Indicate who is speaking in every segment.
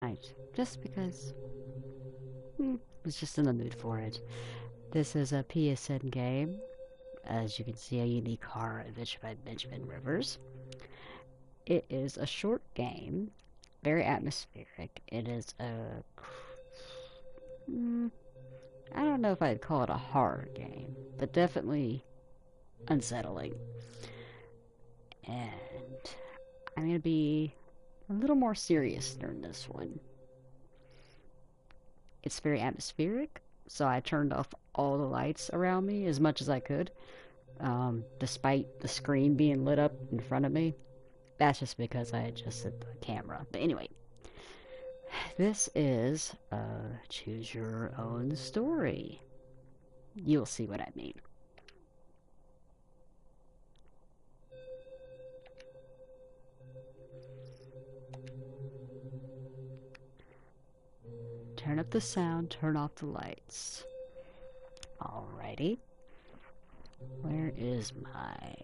Speaker 1: Right. Just because was just in the mood for it. This is a PSN game. As you can see, a unique horror image by Benjamin Rivers. It is a short game, very atmospheric. It is a I don't know if I'd call it a horror game, but definitely unsettling. And I'm gonna be a little more serious during this one. It's very atmospheric, so I turned off all the lights around me as much as I could, despite the screen being lit up in front of me. That's just because I adjusted the camera. But anyway, this is choose your own story. You'll see what I mean. Turn up the sound, turn off the lights. Alrighty. Where is my...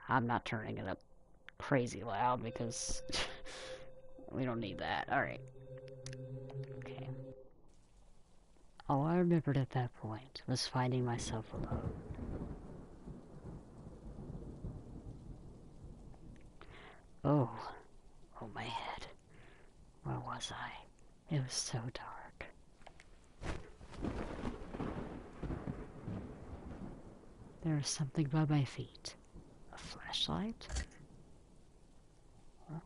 Speaker 1: I'm not turning it up crazy loud because we don't need that. Alright. Okay. All I remembered at that point was finding myself alone. Oh, oh my head. Where was I? It was so dark. There was something by my feet. A flashlight? Huh?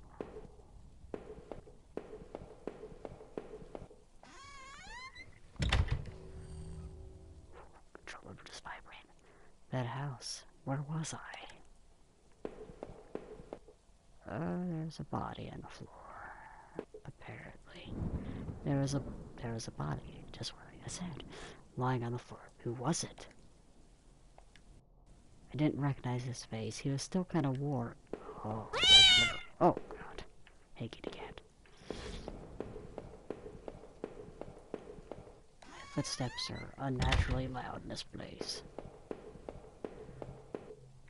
Speaker 1: Controller just vibrating. That house. Where was I? There's a body on the floor. Apparently. There was a body, just like I said, lying on the floor. Who was it? I didn't recognize his face. He was still kind of worn. Oh, oh God. Hey, kitty cat. Footsteps are unnaturally loud in this place.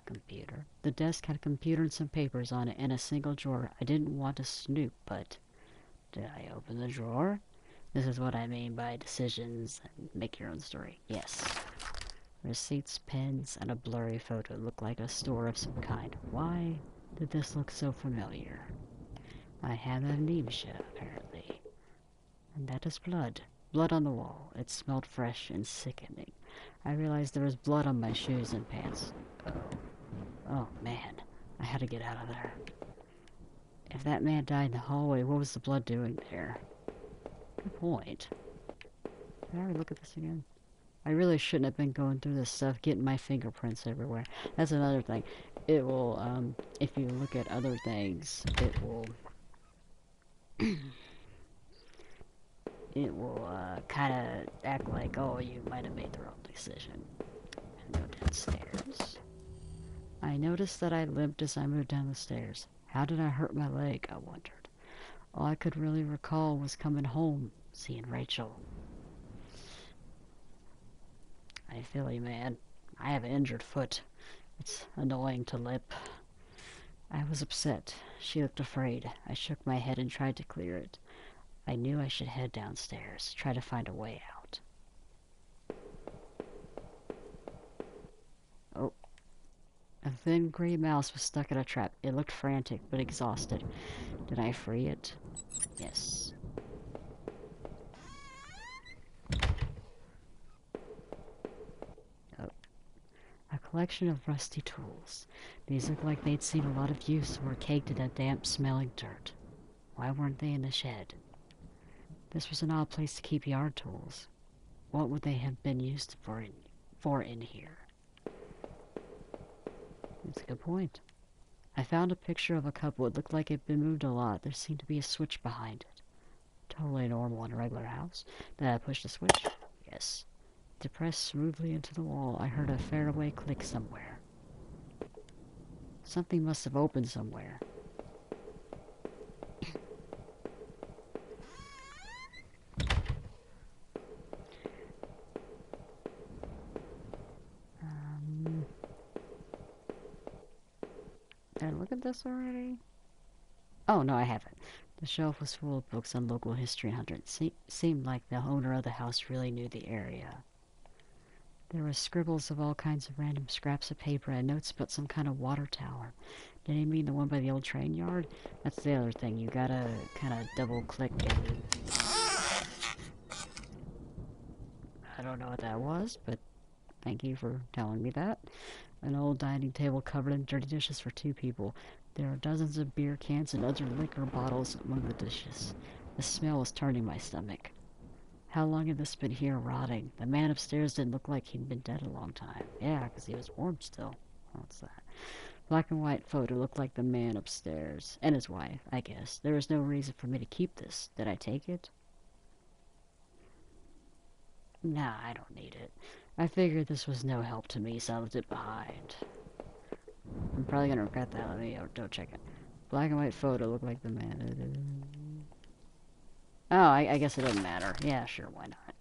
Speaker 1: Computer. The desk had a computer and some papers on it and a single drawer. I didn't want to snoop, but did I open the drawer? This is what I mean by decisions and make your own story. Yes. Receipts, pens, and a blurry photo look like a store of some kind. Why did this look so familiar? I have amnesia, apparently. And that is blood. Blood on the wall. It smelled fresh and sickening. I realized there was blood on my shoes and pants. Oh. Oh, man. I had to get out of there. If that man died in the hallway, what was the blood doing there? Good point. Did I already look at this again? I really shouldn't have been going through this stuff, getting my fingerprints everywhere. That's another thing. It will, if you look at other things, it will... it will, kind of act like, oh, you might have made the wrong decision. And go downstairs. I noticed that I limped as I moved down the stairs. How did I hurt my leg, I wondered. All I could really recall was coming home, seeing Rachel. I feel you, man. I have an injured foot. It's annoying to limp. I was upset. She looked afraid. I shook my head and tried to clear it. I knew I should head downstairs, try to find a way out. Oh. A thin gray mouse was stuck in a trap. It looked frantic, but exhausted. Did I free it? Yes. Oh. A collection of rusty tools. These looked like they'd seen a lot of use and were caked in a damp-smelling dirt. Why weren't they in the shed? This was an odd place to keep yard tools. What would they have been used for in here? That's a good point. I found a picture of a couple. It looked like it'd been moved a lot. There seemed to be a switch behind it. Totally normal in a regular house. Did I push the switch? Yes. To press smoothly into the wall, I heard a faraway click somewhere. Something must have opened somewhere. Did I look at this already? Oh, no, I haven't. The shelf was full of books on local history and hunting. Seemed like the owner of the house really knew the area. There were scribbles of all kinds of random scraps of paper and notes about some kind of water tower. Did he mean the one by the old train yard? That's the other thing. You gotta kind of double click and... I don't know what that was, but thank you for telling me that. An old dining table covered in dirty dishes for 2 people. There are dozens of beer cans and other liquor bottles among the dishes. The smell was turning my stomach. How long had this been here rotting? The man upstairs didn't look like he'd been dead a long time. Yeah, 'cause he was warm still. What's that? Black and white photo looked like the man upstairs. And his wife, I guess. There was no reason for me to keep this. Did I take it? Nah, I don't need it. I figured this was no help to me, so I left it behind. I'm probably gonna regret that. Let me go check it. Black and white photo looked like the man. Oh, I guess it doesn't matter. Yeah, sure, why not?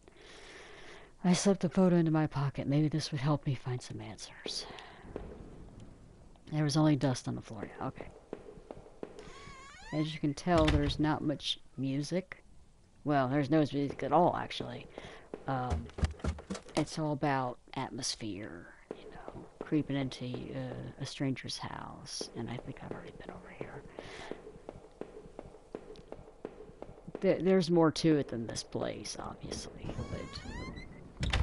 Speaker 1: I slipped the photo into my pocket. Maybe this would help me find some answers. There was only dust on the floor. Yeah, okay. As you can tell, there's not much music. Well, there's no music at all, actually. It's all about atmosphere, you know, creeping into a stranger's house. And I think I've already been over here. There's more to it than this place, obviously, but...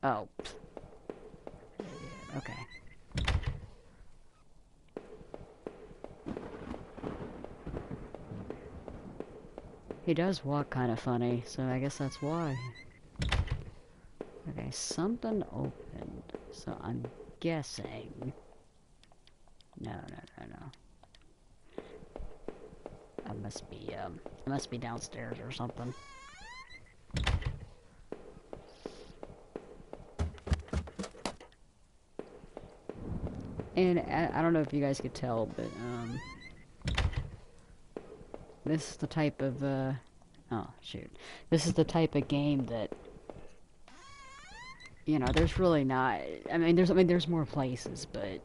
Speaker 1: Oh. Okay. He does walk kind of funny, so I guess that's why. Okay, something opened, so I'm guessing... No. I must be downstairs or something. And I don't know if you guys could tell, but, this is the type of, oh, shoot. This is the type of game that, you know, there's really not, there's more places, but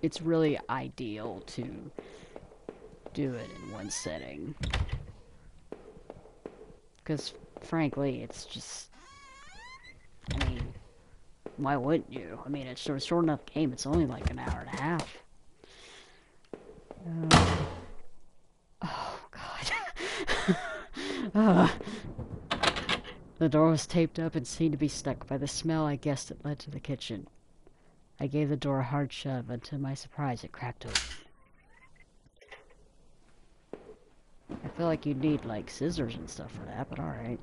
Speaker 1: it's really ideal to do it in one setting. Because, frankly, it's just, I mean, why wouldn't you? I mean, it's a short enough game. It's only like an hour and a half. Oh, God. The door was taped up and seemed to be stuck. By the smell, I guessed it led to the kitchen. I gave the door a hard shove, and to my surprise, it cracked open. I feel like you'd need, like, scissors and stuff for that, but alright.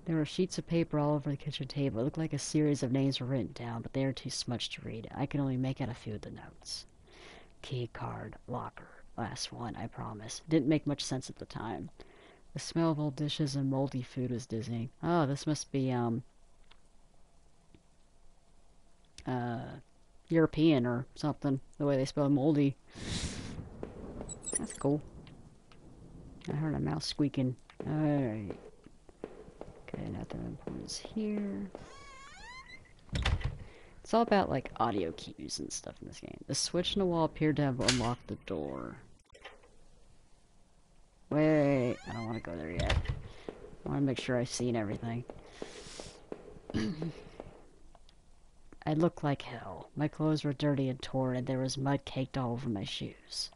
Speaker 1: There were sheets of paper all over the kitchen table. It looked like a series of names were written down, but they were too smudged to read. I could only make out a few of the notes. Key card, locker. Last one, I promise. Didn't make much sense at the time. The smell of old dishes and moldy food was dizzying. Oh, this must be, European or something. The way they spell moldy. That's cool. I heard a mouse squeaking. Alright. Okay, nothing important here. It's all about, like, audio cues and stuff in this game. The switch in the wall appeared to have unlocked the door. Wait, I don't want to go there yet. I want to make sure I've seen everything. I looked like hell. My clothes were dirty and torn, and there was mud caked all over my shoes.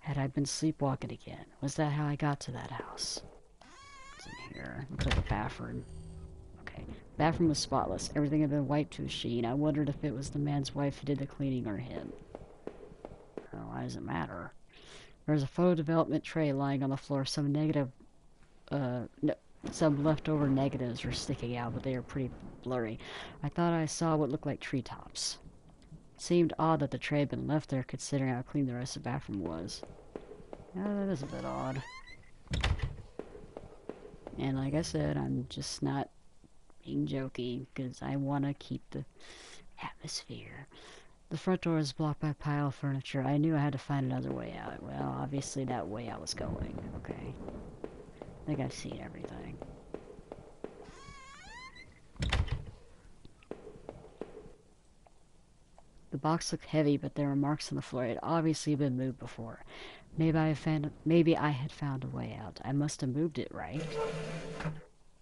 Speaker 1: Had I been sleepwalking again? Was that how I got to that house? What's in here? Looks like a bathroom. Okay. The bathroom was spotless. Everything had been wiped to a sheen. I wondered if it was the man's wife who did the cleaning or him. Oh, why does it matter? There was a photo development tray lying on the floor. Some some leftover negatives were sticking out, but they were pretty blurry. I thought I saw what looked like treetops. It seemed odd that the tray had been left there, considering how clean the rest of the bathroom was. Yeah, that is a bit odd. And like I said, I'm just not being jokey, because I want to keep the atmosphere. The front door was blocked by a pile of furniture. I knew I had to find another way out. Well, obviously that way I was going. Okay. I think I've seen everything. The box looked heavy, but there were marks on the floor. It had obviously been moved before. Maybe I had found a way out. I must have moved it, right?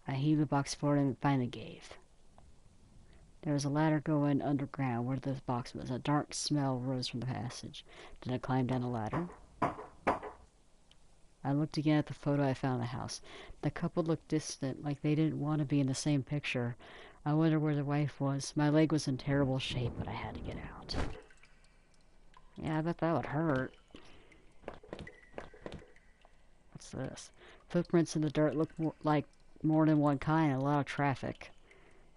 Speaker 1: I heaved the box forward and finally gave. There was a ladder going underground where the box was. A dark smell rose from the passage. Did I climb down the ladder? I looked again at the photo I found in the house. The couple looked distant, like they didn't want to be in the same picture. I wondered where the wife was. My leg was in terrible shape, but I had to get out. Yeah, I bet that would hurt. What's this? Footprints in the dirt look like more than one kind and a lot of traffic.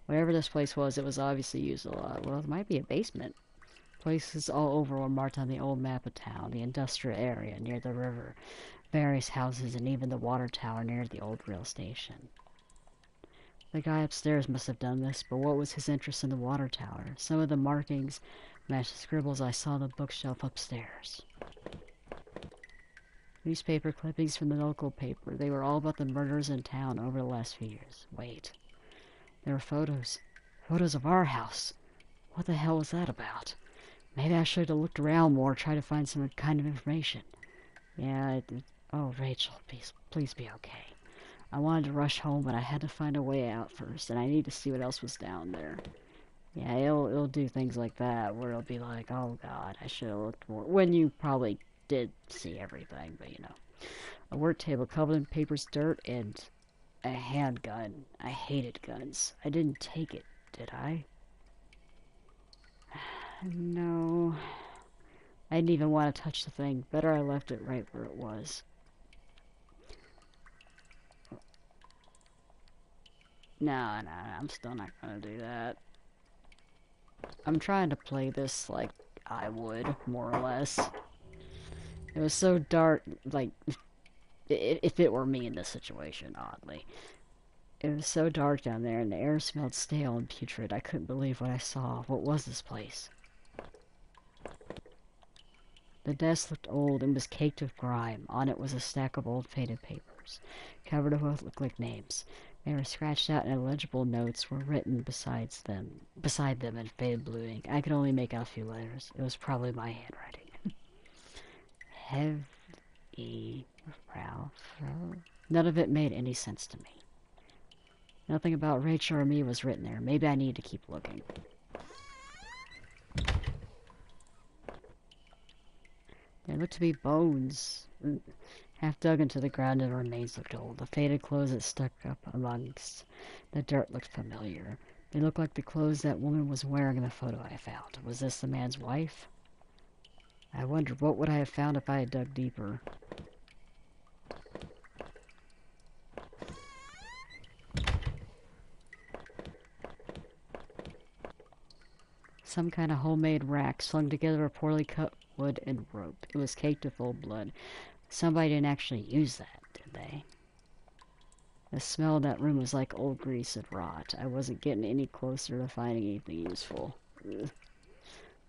Speaker 1: Whatever this place was, it was obviously used a lot. Well, it might be a basement. Places all over were marked on the old map of town, the industrial area near the river, various houses, and even the water tower near the old rail station. The guy upstairs must have done this, but what was his interest in the water tower? Some of the markings matched the scribbles I saw on the bookshelf upstairs. Newspaper clippings from the local paper. They were all about the murders in town over the last few years. Wait. There were photos. Photos of our house. What the hell was that about? Maybe I should have looked around more, tried to find some kind of information. Yeah, oh, Rachel, please be okay. I wanted to rush home, but I had to find a way out first, and I need to see what else was down there. Yeah, it'll do things like that, where it'll be like, oh god, I should have looked more. When you probably did see everything, but you know. A work table covered in papers, dirt, and a handgun. I hated guns. I didn't take it, did I? No. I didn't even want to touch the thing. Better I left it right where it was. No, I'm still not gonna do that. I'm trying to play this like I would, more or less. It was so dark, like, if it were me in this situation, oddly. It was so dark down there, and the air smelled stale and putrid. I couldn't believe what I saw. What was this place? The desk looked old and was caked with grime. On it was a stack of old faded papers, covered with what looked like names. They were scratched out and illegible notes were written beside them in faded blue ink. I could only make out a few letters. It was probably my handwriting. Heavy Ralph. None of it made any sense to me. Nothing about Rachel or me was written there. Maybe I need to keep looking. There looked to be bones, half dug into the ground, and the remains looked old. The faded clothes that stuck up amongst the dirt looked familiar. They looked like the clothes that woman was wearing in the photo I found. Was this the man's wife? I wondered what would I have found if I had dug deeper. Some kind of homemade rack slung together of poorly cut wood and rope. It was caked with old blood. Somebody didn't actually use that, did they? The smell of that room was like old grease and rot. I wasn't getting any closer to finding anything useful. Ugh.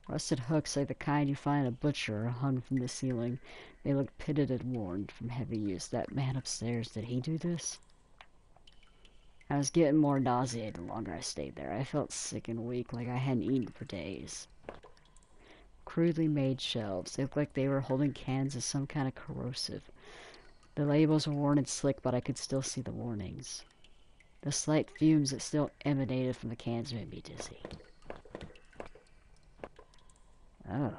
Speaker 1: Rusted hooks like the kind you find at a butcher hung from the ceiling. They looked pitted and worn from heavy use. That man upstairs, did he do this? I was getting more nauseated the longer I stayed there. I felt sick and weak, like I hadn't eaten for days. Crudely made shelves. They looked like they were holding cans of some kind of corrosive. The labels were worn and slick, but I could still see the warnings. The slight fumes that still emanated from the cans made me dizzy. Oh,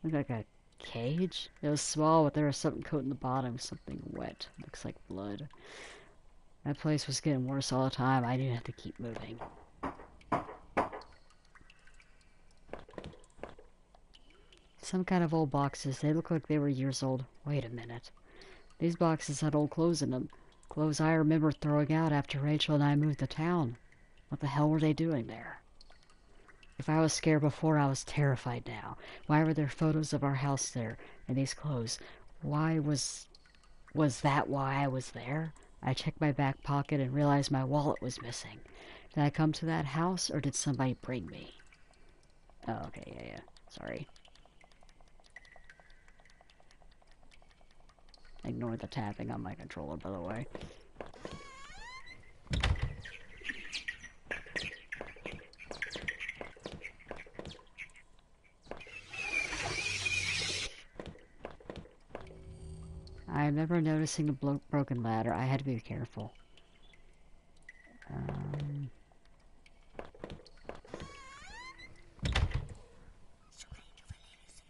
Speaker 1: looked like a cage? It was small, but there was something coating the bottom, something wet. Looks like blood. That place was getting worse all the time. I didn't have to keep moving. Some kind of old boxes. They look like they were years old. Wait a minute. These boxes had old clothes in them. Clothes I remember throwing out after Rachel and I moved to town. What the hell were they doing there? If I was scared before, I was terrified now. Why were there photos of our house there and these clothes? Why was that why I was there? I checked my back pocket and realized my wallet was missing. Did I come to that house, or did somebody bring me? Oh, okay, yeah. Sorry. Ignore the tapping on my controller, by the way. I remember noticing a broken ladder. I had to be careful.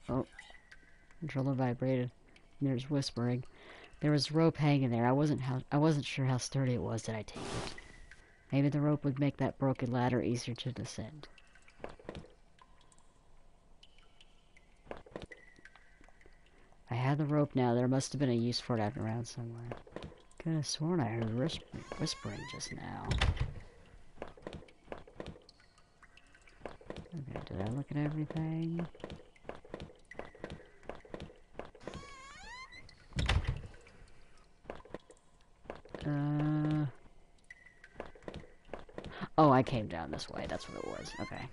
Speaker 1: Oh, controller vibrated. There's whispering. There was rope hanging there. I wasn't sure how sturdy it was. Did I take it? Maybe the rope would make that broken ladder easier to descend. I had the rope now. There must have been a use for it around somewhere. Could have sworn I heard whispering just now. Okay, did I look at everything? Oh, I came down this way. That's what it was. Okay.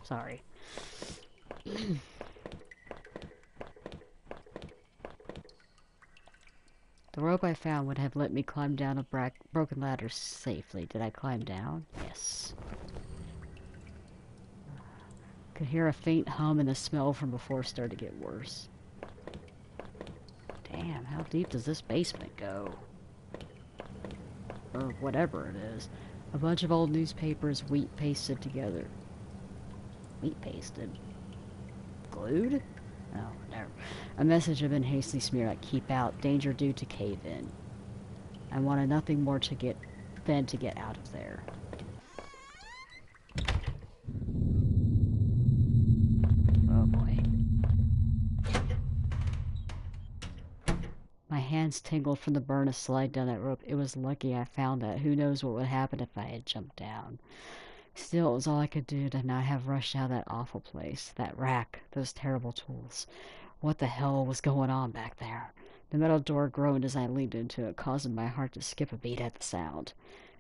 Speaker 1: Sorry. The rope I found would have let me climb down a broken ladder safely. Did I climb down? Yes. Could hear a faint hum and the smell from before started to get worse. Damn, how deep does this basement go? Or whatever it is. A bunch of old newspapers, wheat pasted together. Wheat pasted? Glued? Oh, never. A message had been hastily smeared like, keep out, danger due to cave in. I wanted nothing more than to get out of there. Oh boy. My hands tingled from the burn of slide down that rope. It was lucky I found that. Who knows what would happen if I had jumped down. Still, it was all I could do to not have rushed out of that awful place. That rack, those terrible tools. What the hell was going on back there? The metal door groaned as I leaned into it, causing my heart to skip a beat at the sound.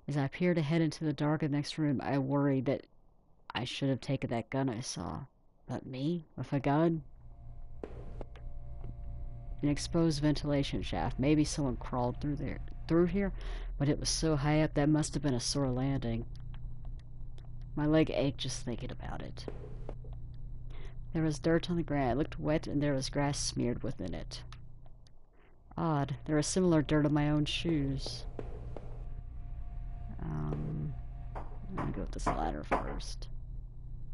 Speaker 1: As I peered ahead into the dark of the next room, I worried that I should have taken that gun I saw. But me? With a gun? An exposed ventilation shaft. Maybe someone crawled through here, but it was so high up that must have been a sore landing. My leg ached just thinking about it. There was dirt on the ground. It looked wet, and there was grass smeared within it. Odd. There was similar dirt on my own shoes. I'm gonna go with this ladder first.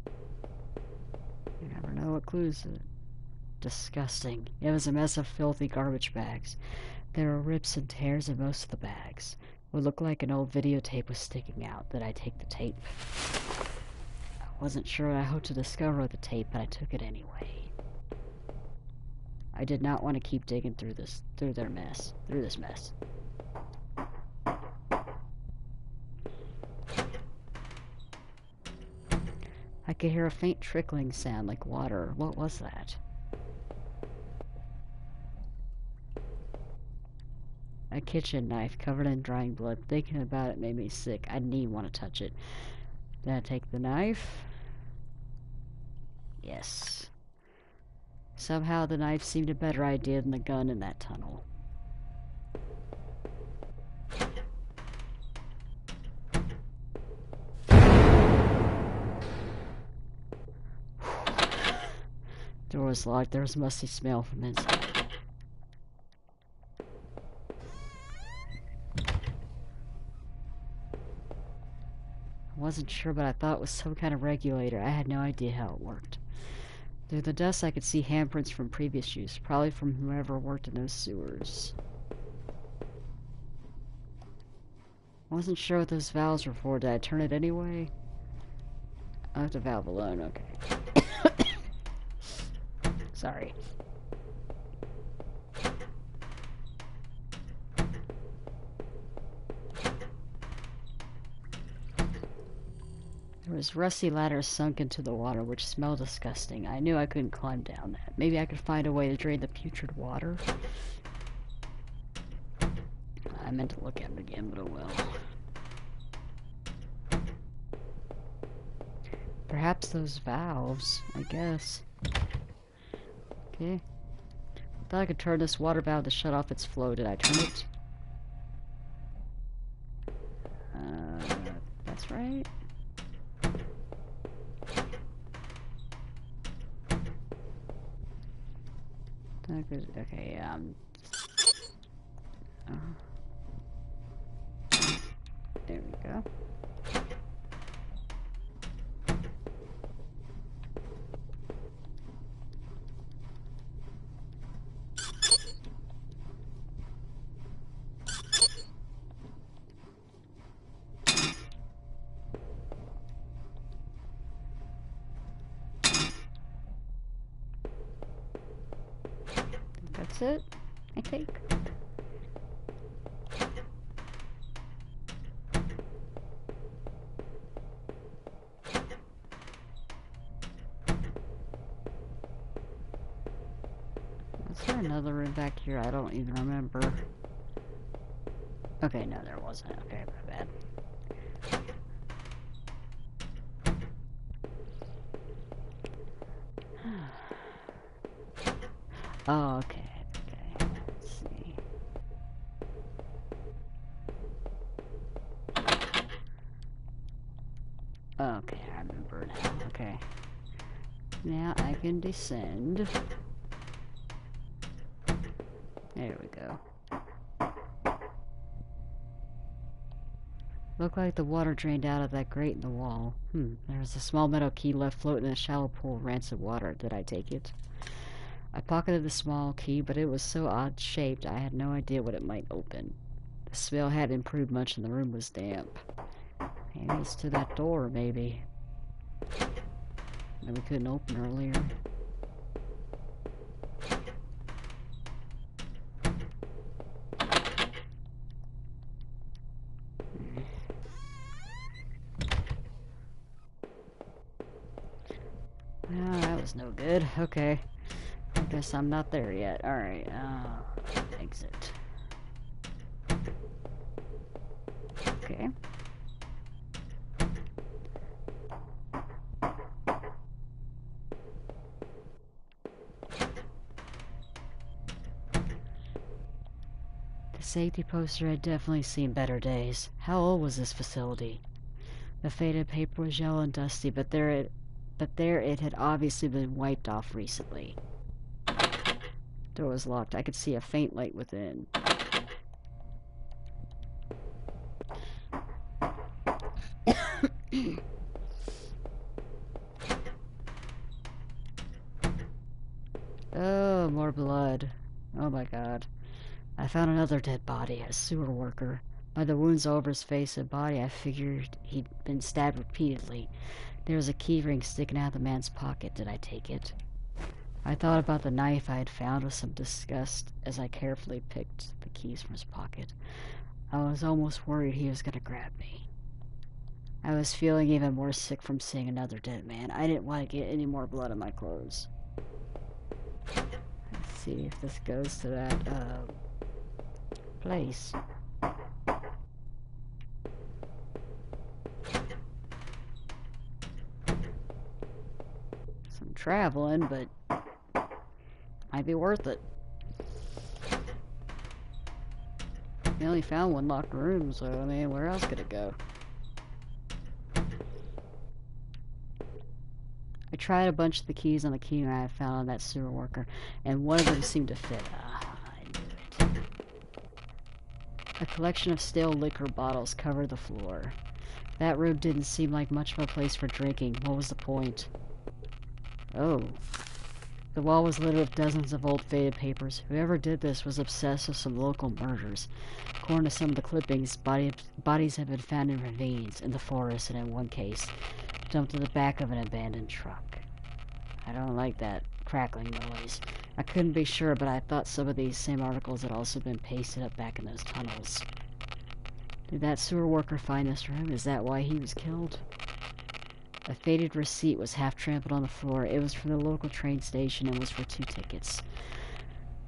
Speaker 1: You never know what clues it. Disgusting. It was a mess of filthy garbage bags. There were rips and tears in most of the bags. It would look like an old videotape was sticking out. Did I take the tape? I wasn't sure what I hoped to discover with the tape, but I took it anyway. I did not want to keep digging through this mess. I could hear a faint trickling sound like water. What was that? A kitchen knife covered in drying blood. Thinking about it made me sick. I didn't even want to touch it. Did I take the knife? Yes. Somehow the knife seemed a better idea than the gun in that tunnel. Door was locked. There was a musty smell from inside. I wasn't sure, but I thought it was some kind of regulator. I had no idea how it worked. Through the dust, I could see handprints from previous use, probably from whoever worked in those sewers. I wasn't sure what those valves were for. Did I turn it anyway? I left the valve alone, okay. Sorry. There was rusty ladders sunk into the water, which smelled disgusting. I knew I couldn't climb down that. Maybe I could find a way to drain the putrid water. I meant to look at it again, but oh well. Perhaps those valves, I guess. Okay. I thought I could turn this water valve to shut off its flow. Did I turn it? That's right. Okay, There we go. That's it, I think. Is there another room back here? I don't even remember. Okay, no, there wasn't. Okay, my bad. Oh, okay, okay. Let's see. Okay, I remember now. Okay. Now I can descend. There we go. Looked like the water drained out of that grate in the wall. There's a small metal key left floating in a shallow pool of rancid water. Did I take it? I pocketed the small key, but it was so odd-shaped I had no idea what it might open. The smell hadn't improved much and the room was damp. Maybe it's to that door, maybe. That we couldn't open earlier. Oh, that was no good. Okay. I guess I'm not there yet. Alright, exit. Okay. The safety poster had definitely seen better days. How old was this facility? The faded paper was yellow and dusty, but there it had obviously been wiped off recently. Door was locked. I could see a faint light within. Oh, more blood. Oh my god. I found another dead body, a sewer worker. By the wounds all over his face and body, I figured he'd been stabbed repeatedly. There was a key ring sticking out of the man's pocket. Did I take it? I thought about the knife I had found with some disgust as I carefully picked the keys from his pocket. I was almost worried he was going to grab me. I was feeling even more sick from seeing another dead man. I didn't want to get any more blood on my clothes. Let's see if this goes to that, place. Some traveling, but might be worth it. We only found one locked room, so I mean, where else could it go? I tried a bunch of the keys on the key I found on that sewer worker, and one of them seemed to fit. I knew it. A collection of stale liquor bottles covered the floor. That room didn't seem like much of a place for drinking. What was the point? Oh. The wall was littered with dozens of old faded papers. Whoever did this was obsessed with some local murders. According to some of the clippings, bodies had been found in ravines, in the forest, and in one case, dumped in the back of an abandoned truck. I don't like that crackling noise. I couldn't be sure, but I thought some of these same articles had also been pasted up back in those tunnels. Did that sewer worker find this room? Is that why he was killed? A faded receipt was half trampled on the floor. It was from the local train station and was for 2 tickets.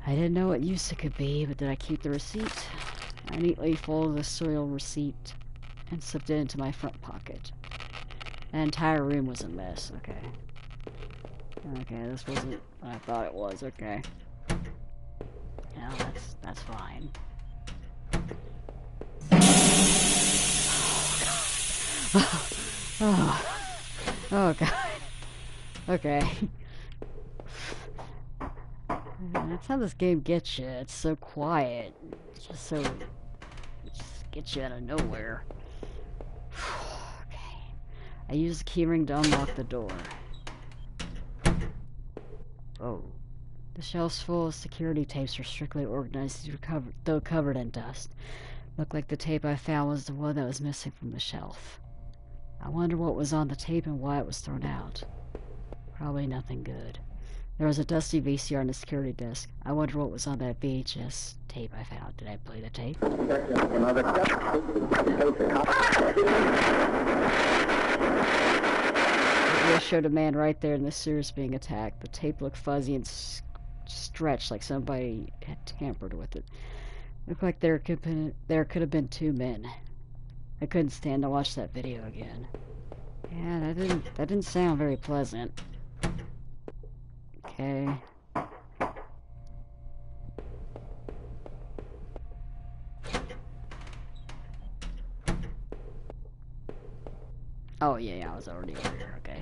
Speaker 1: I didn't know what use it could be, but did I keep the receipt? I neatly folded the soiled receipt and slipped it into my front pocket. The entire room was a mess. Okay. Okay, this wasn't what I thought it was. Okay. Yeah, that's fine. Oh. Oh god. Okay. That's how this game gets you. It's so quiet. It's just so... Just gets you out of nowhere. Okay. I use the keyring to unlock the door. Oh. The shelves full of security tapes are strictly organized, though covered in dust. Looked like the tape I found was the one that was missing from the shelf. I wonder what was on the tape and why it was thrown out. Probably nothing good. There was a dusty VCR on the security desk. I wonder what was on that VHS tape I found. Did I play the tape? It showed a man right there in the sewers being attacked. The tape looked fuzzy and stretched like somebody had tampered with it. Looked like there could have been two men. I couldn't stand to watch that video again. Yeah, that didn't sound very pleasant. Okay. Oh yeah, I was already over here, okay.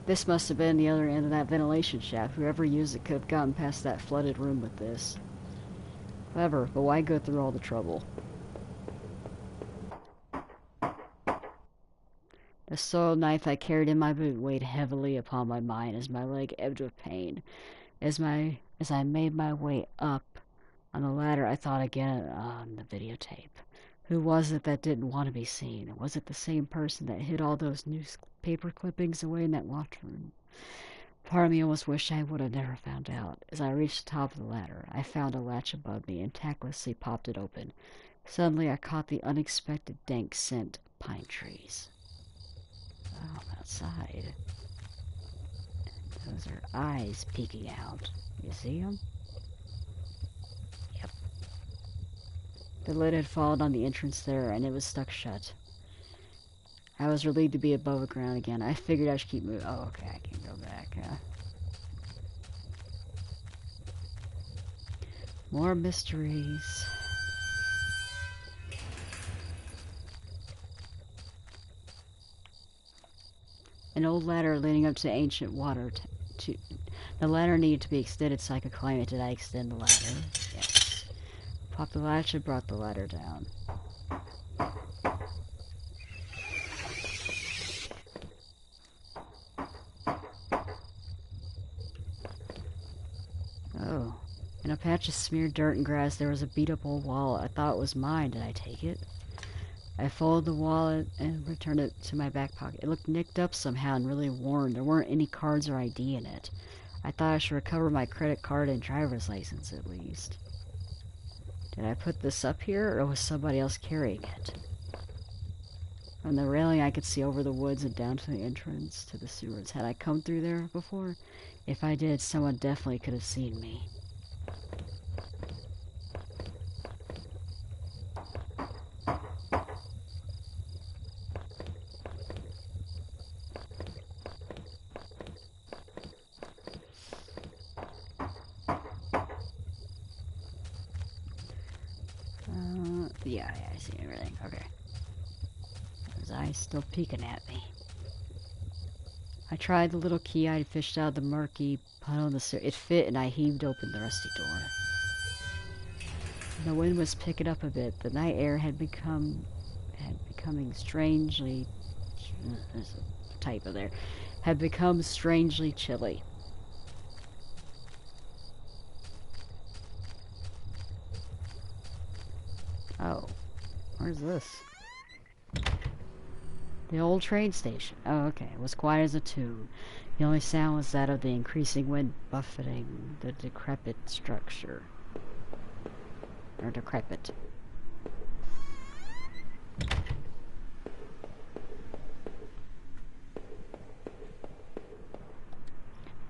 Speaker 1: This must have been the other end of that ventilation shaft. Whoever used it could have gotten past that flooded room with this. Clever, but why go through all the trouble? The soiled knife I carried in my boot weighed heavily upon my mind as my leg ebbed with pain. As I made my way up on the ladder, I thought again on the videotape. Who was it that didn't want to be seen? Was it the same person that hid all those newspaper clippings away in that locked room? Part of me almost wished I would have never found out. As I reached the top of the ladder, I found a latch above me and tactlessly popped it open. Suddenly, I caught the unexpected dank scent of pine trees. Oh, I'm outside. Those are eyes peeking out. You see them? Yep. The lid had fallen on the entrance there, and it was stuck shut. I was relieved to be above the ground again. I figured I should keep moving. Oh, okay, I can go back. More mysteries. An old ladder leading up to ancient water. The ladder needed to be extended so I could climb it. Did I extend the ladder? Yes. Popped the latch and brought the ladder down. Oh. In a patch of smeared dirt and grass, there was a beat-up old wallet. I thought it was mine. Did I take it? I folded the wallet and returned it to my back pocket. It looked nicked up somehow and really worn. There weren't any cards or ID in it. I thought I should recover my credit card and driver's license at least. Did I put this up here, or was somebody else carrying it? On the railing, I could see over the woods and down to the entrance to the sewers. Had I come through there before? If I did, someone definitely could have seen me. Yeah, I see everything. Okay. His eyes still peeking at me. I tried the little key I'd fished out of the murky puddle in the stair. It fit, and I heaved open the rusty door. The wind was picking up a bit. The night air had becoming strangely... There's a typo there. Had become strangely chilly. Oh, where's this? The old train station. Oh, okay. It was quiet as a tomb. The only sound was that of the increasing wind buffeting the decrepit structure. Or decrepit.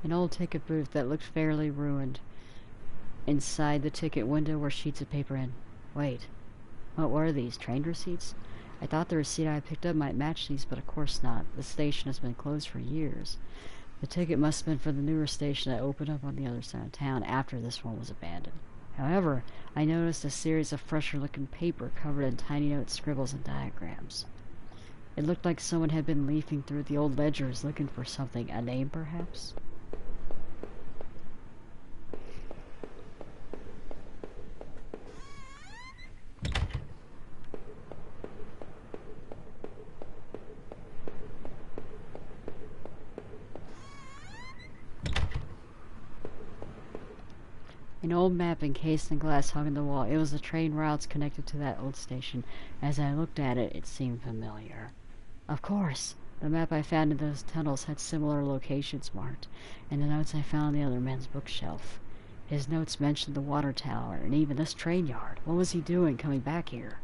Speaker 1: An old ticket booth that looked fairly ruined. Inside the ticket window were sheets of paper and... Wait. What were these? Train receipts? I thought the receipt I picked up might match these, but of course not. The station has been closed for years. The ticket must have been for the newer station that opened up on the other side of town after this one was abandoned. However, I noticed a series of fresher-looking paper covered in tiny notes, scribbles, and diagrams. It looked like someone had been leafing through the old ledgers looking for something. A name, perhaps? An old map encased in glass hung on the wall. It was the train routes connected to that old station. As I looked at it, it seemed familiar. Of course! The map I found in those tunnels had similar locations marked, and the notes I found on the other man's bookshelf. His notes mentioned the water tower, and even this train yard. What was he doing coming back here?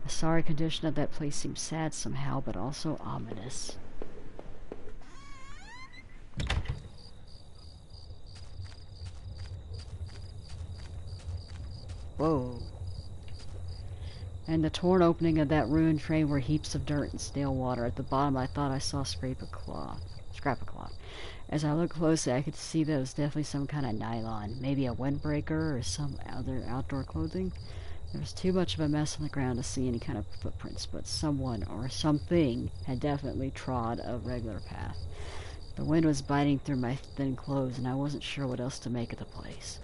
Speaker 1: The sorry condition of that place seemed sad somehow, but also ominous. Whoa. And the torn opening of that ruined train were heaps of dirt and stale water. At the bottom I thought I saw a scrap of cloth. As I looked closely, I could see that it was definitely some kind of nylon, maybe a windbreaker or some other outdoor clothing. There was too much of a mess on the ground to see any kind of footprints, but someone or something had definitely trod a regular path. The wind was biting through my thin clothes, and I wasn't sure what else to make of the place.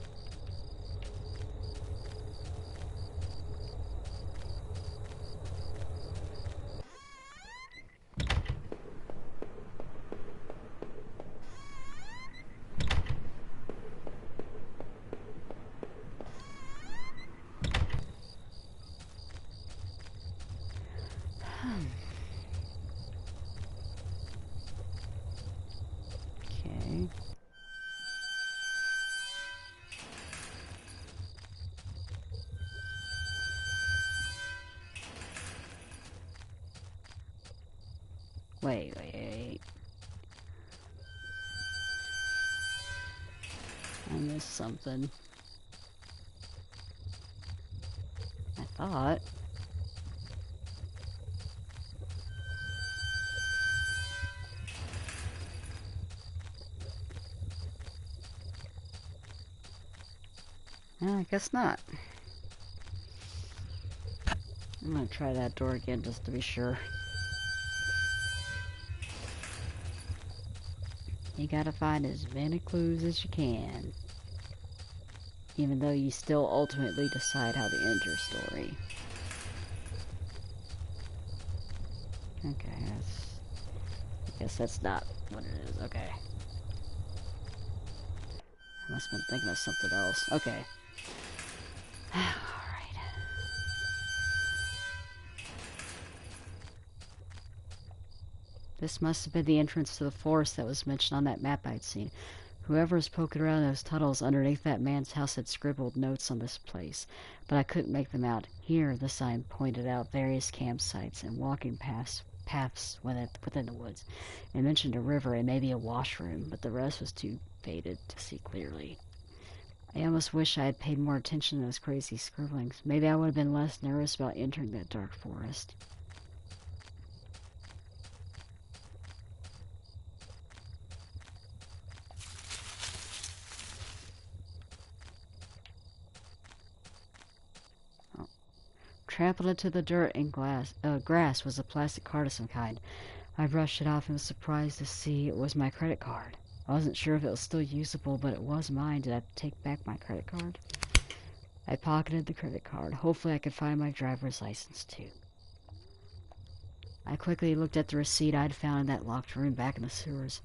Speaker 1: Okay. Wait. I missed something. I thought. I guess not. I'm gonna try that door again just to be sure. You gotta find as many clues as you can. Even though you still ultimately decide how to end your story. Okay, I guess that's not what it is. Okay. I must have been thinking of something else. Okay. Alright. This must have been the entrance to the forest that was mentioned on that map I'd seen. Whoever was poking around those tunnels underneath that man's house had scribbled notes on this place, but I couldn't make them out. Here, the sign pointed out various campsites and walking paths within the woods. It mentioned a river and maybe a washroom, but the rest was too faded to see clearly. I almost wish I had paid more attention to those crazy scribblings. Maybe I would have been less nervous about entering that dark forest. Trampled into the dirt and grass was a plastic card of some kind. I brushed it off and was surprised to see it was my credit card. I wasn't sure if it was still usable, but it was mine. Did I take back my credit card? I pocketed the credit card. Hopefully I could find my driver's license, too. I quickly looked at the receipt I'd found in that locked room back in the sewers.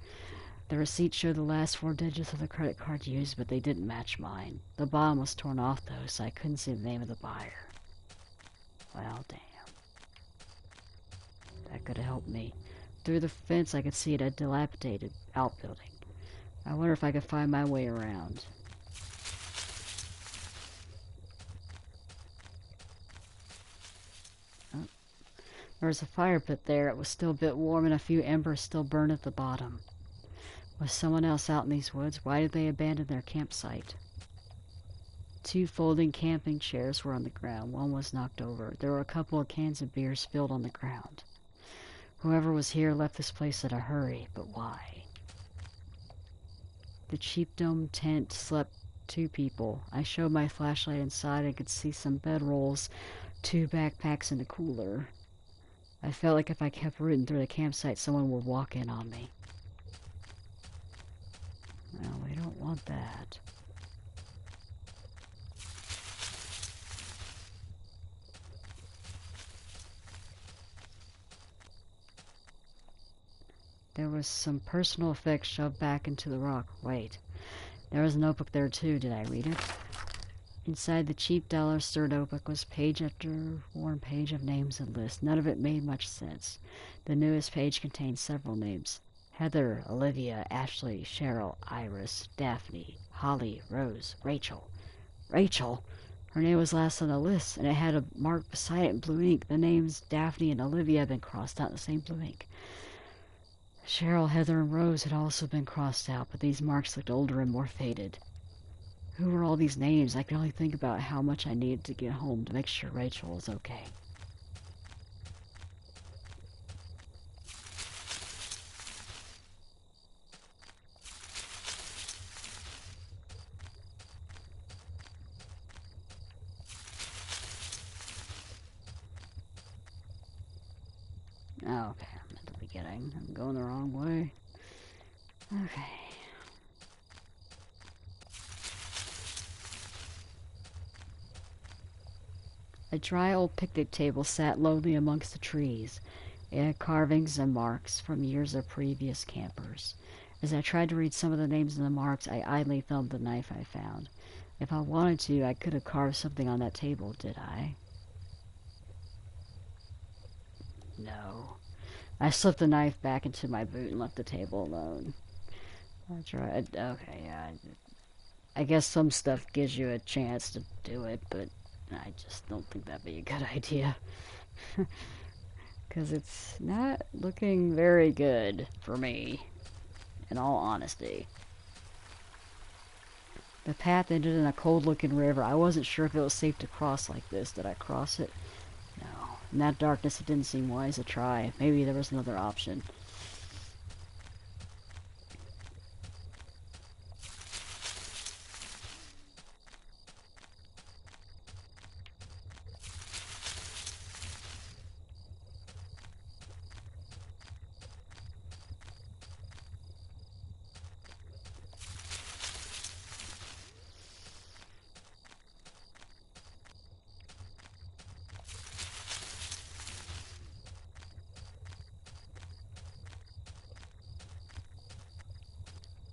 Speaker 1: The receipt showed the last 4 digits of the credit card used, but they didn't match mine. The bottom was torn off, though, so I couldn't see the name of the buyer. Well, damn. That could have helped me. Through the fence I could see a dilapidated outbuilding. I wonder if I could find my way around. Oh. There was a fire pit there. It was still a bit warm and a few embers still burned at the bottom. Was someone else out in these woods? Why did they abandon their campsite? 2 folding camping chairs were on the ground. One was knocked over. There were a couple of cans of beer spilled on the ground. Whoever was here left this place in a hurry, but why? The cheap dome tent slept 2 people. I showed my flashlight inside and could see some bedrolls, 2 backpacks, and a cooler. I felt like if I kept rooting through the campsite, someone would walk in on me. Well, we don't want that. There was some personal effects shoved back into the rock. Wait. There was a notebook there too. Did I read it? Inside the cheap dollar store notebook was page after one page of names and lists. None of it made much sense. The newest page contained several names. Heather, Olivia, Ashley, Cheryl, Iris, Daphne, Holly, Rose, Rachel. Rachel? Her name was last on the list, and it had a mark beside it in blue ink. The names Daphne and Olivia had been crossed out in the same blue ink. Cheryl, Heather, and Rose had also been crossed out, but these marks looked older and more faded. Who were all these names? I could only think about how much I needed to get home to make sure Rachel was okay. Oh, okay, I'm at the beginning. I'm going the wrong way. Okay. A dry old picnic table sat lonely amongst the trees. It had carvings and marks from years of previous campers. As I tried to read some of the names in the marks, I idly thumbed the knife I found. If I wanted to, I could have carved something on that table, did I? No. I slipped the knife back into my boot and left the table alone. I tried. Okay, yeah. I guess some stuff gives you a chance to do it, but I just don't think that'd be a good idea. Because it's not looking very good for me, in all honesty. The path ended in a cold-looking river. I wasn't sure if it was safe to cross like this. Did I cross it? No. In that darkness, it didn't seem wise to try. Maybe there was another option.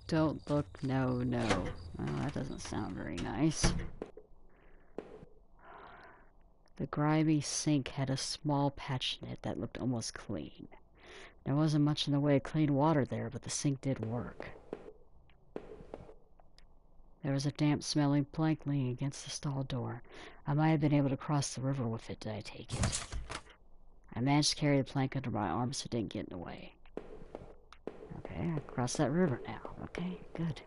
Speaker 1: Don't look, no, no. Well, that doesn't sound very nice. The grimy sink had a small patch in it that looked almost clean. There wasn't much in the way of clean water there, but the sink did work. There was a damp-smelling plank leaning against the stall door. I might have been able to cross the river with it, did I take it? I managed to carry the plank under my arm so it didn't get in the way. Okay, I crossed that river now. Okay, good.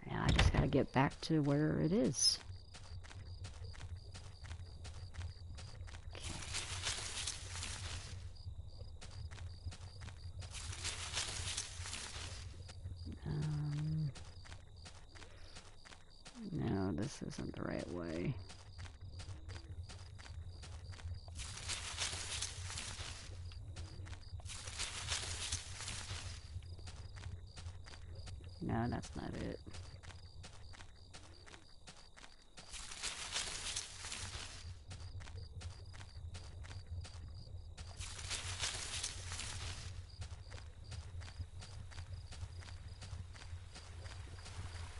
Speaker 1: Now I just gotta get back to where it is. Okay. No, this isn't the right way. No, that's not it.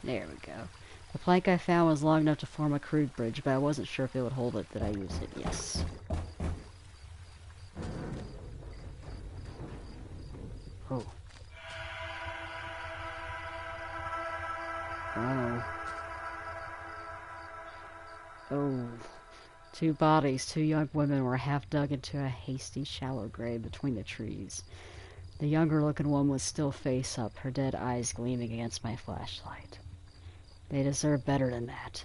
Speaker 1: There we go. The plank I found was long enough to form a crude bridge, but I wasn't sure if it would hold it. Did I use it? Yes. Oh. Oh. Oh. 2 bodies, 2 young women, were half dug into a hasty, shallow grave between the trees. The younger-looking one was still face up, her dead eyes gleaming against my flashlight. They deserve better than that.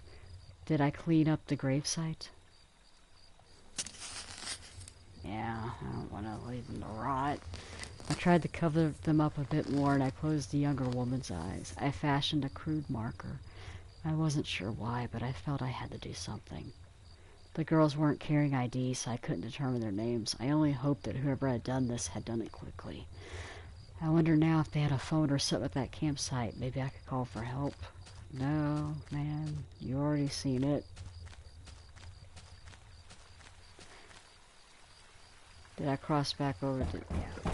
Speaker 1: Did I clean up the gravesite? Yeah, I don't want to leave them to rot. I tried to cover them up a bit more, and I closed the younger woman's eyes. I fashioned a crude marker. I wasn't sure why, but I felt I had to do something. The girls weren't carrying IDs, so I couldn't determine their names. I only hoped that whoever had done this had done it quickly. I wonder now if they had a phone or something at that campsite. Maybe I could call for help. No, man, you already seen it. Did I cross back over to... Yeah.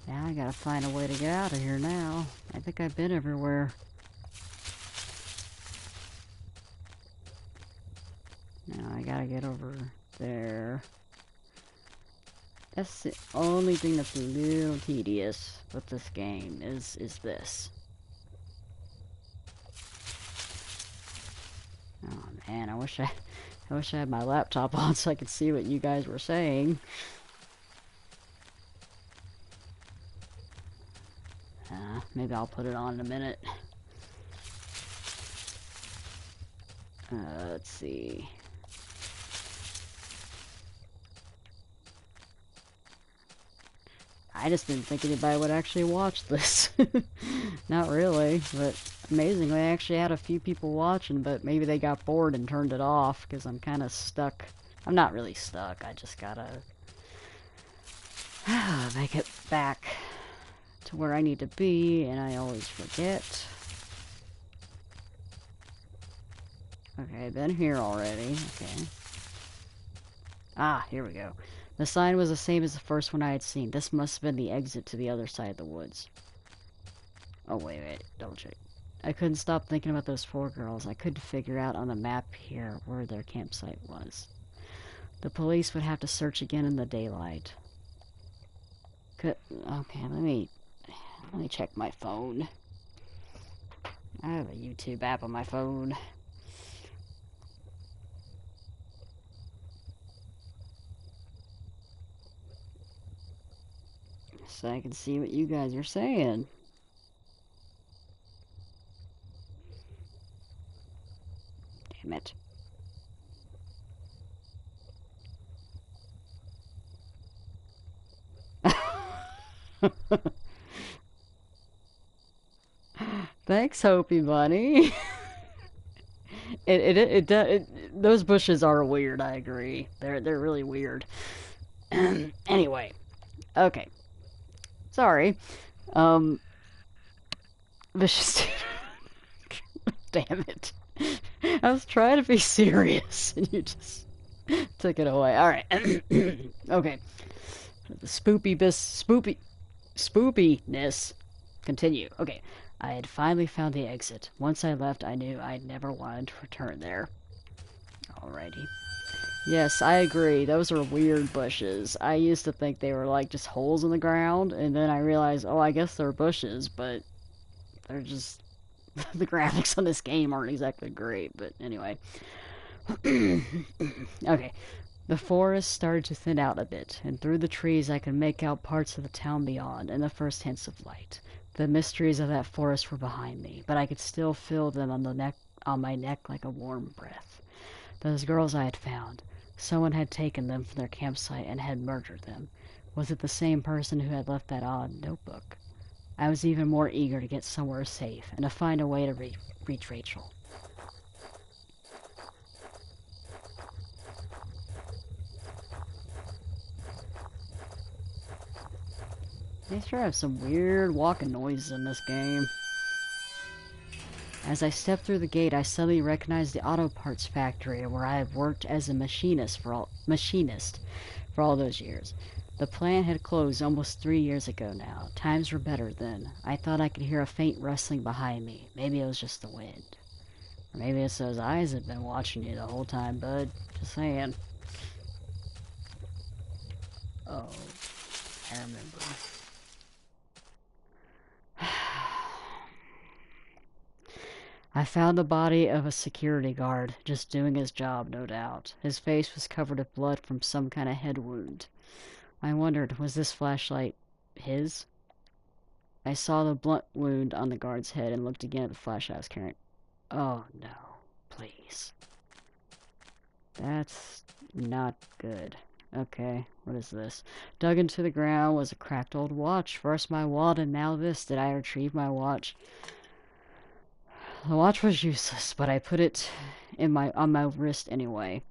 Speaker 1: Now I gotta find a way to get out of here now. I think I've been everywhere. Now I gotta get over there. That's the only thing that's a little tedious with this game is this. Oh man, I wish I had my laptop on so I could see what you guys were saying. Maybe I'll put it on in a minute. Let's see. I just didn't think anybody would actually watch this. Not really, but amazingly I actually had a few people watching, but maybe they got bored and turned it off because I'm kind of stuck. I'm not really stuck, I just gotta make it back to where I need to be, and I always forget. Okay, been here already. Okay. Ah, here we go. The sign was the same as the first one I had seen. This must have been the exit to the other side of the woods. Oh, wait, double check. I couldn't stop thinking about those 4 girls. I couldn't figure out on the map here where their campsite was. The police would have to search again in the daylight. Okay, let me check my phone. I have a YouTube app on my phone. So I can see what you guys are saying. Damn it. Thanks, Hopi Bunny. Those bushes are weird. I agree. They're really weird. Anyway, okay. Sorry. Vicious. Damn it. I was trying to be serious, and you just took it away. All right. Okay. The spoopiness continue. Okay. I had finally found the exit. Once I left, I knew I'd never wanted to return there. Alrighty. Yes, I agree. Those are weird bushes. I used to think they were like just holes in the ground, and then I realized, oh, I guess they're bushes, but they're just... the graphics on this game aren't exactly great, but anyway. Okay. The forest started to thin out a bit, and through the trees I could make out parts of the town beyond, and the first hints of light. The mysteries of that forest were behind me, but I could still feel them on my neck like a warm breath. Those girls I had found. Someone had taken them from their campsite and had murdered them. Was it the same person who had left that odd notebook? I was even more eager to get somewhere safe and to find a way to reach Rachel. They sure have some weird walking noises in this game. As I stepped through the gate, I suddenly recognized the auto parts factory where I had worked as a machinist for all those years. The plant had closed almost 3 years ago now. Times were better then. I thought I could hear a faint rustling behind me. Maybe it was just the wind. Or maybe it's those eyes that have been watching you the whole time, bud. Just saying. Oh, I remember. I found the body of a security guard, just doing his job, no doubt. His face was covered with blood from some kind of head wound. I wondered, was this flashlight his? I saw the blunt wound on the guard's head and looked again at the flashlight I was carrying. Oh no, please. That's not good. Okay, what is this? Dug into the ground was a cracked old watch. First my wallet and now this. Did I retrieve my watch? The watch was useless, but I put it on my wrist anyway.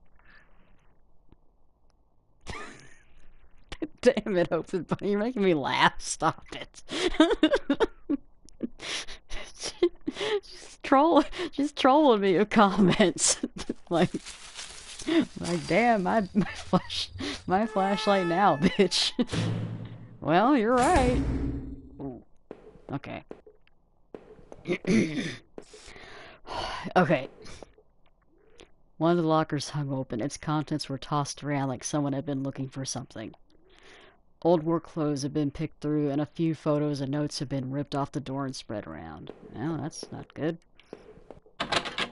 Speaker 1: Damn it, Open Bunny, you're making me laugh. Stop it. just trolling me with comments. like damn, my flashlight now, bitch. Well, you're right. Ooh. Okay. Okay. One of the lockers hung open. Its contents were tossed around like someone had been looking for something. Old work clothes had been picked through, and a few photos and notes had been ripped off the door and spread around. Well, that's not good. The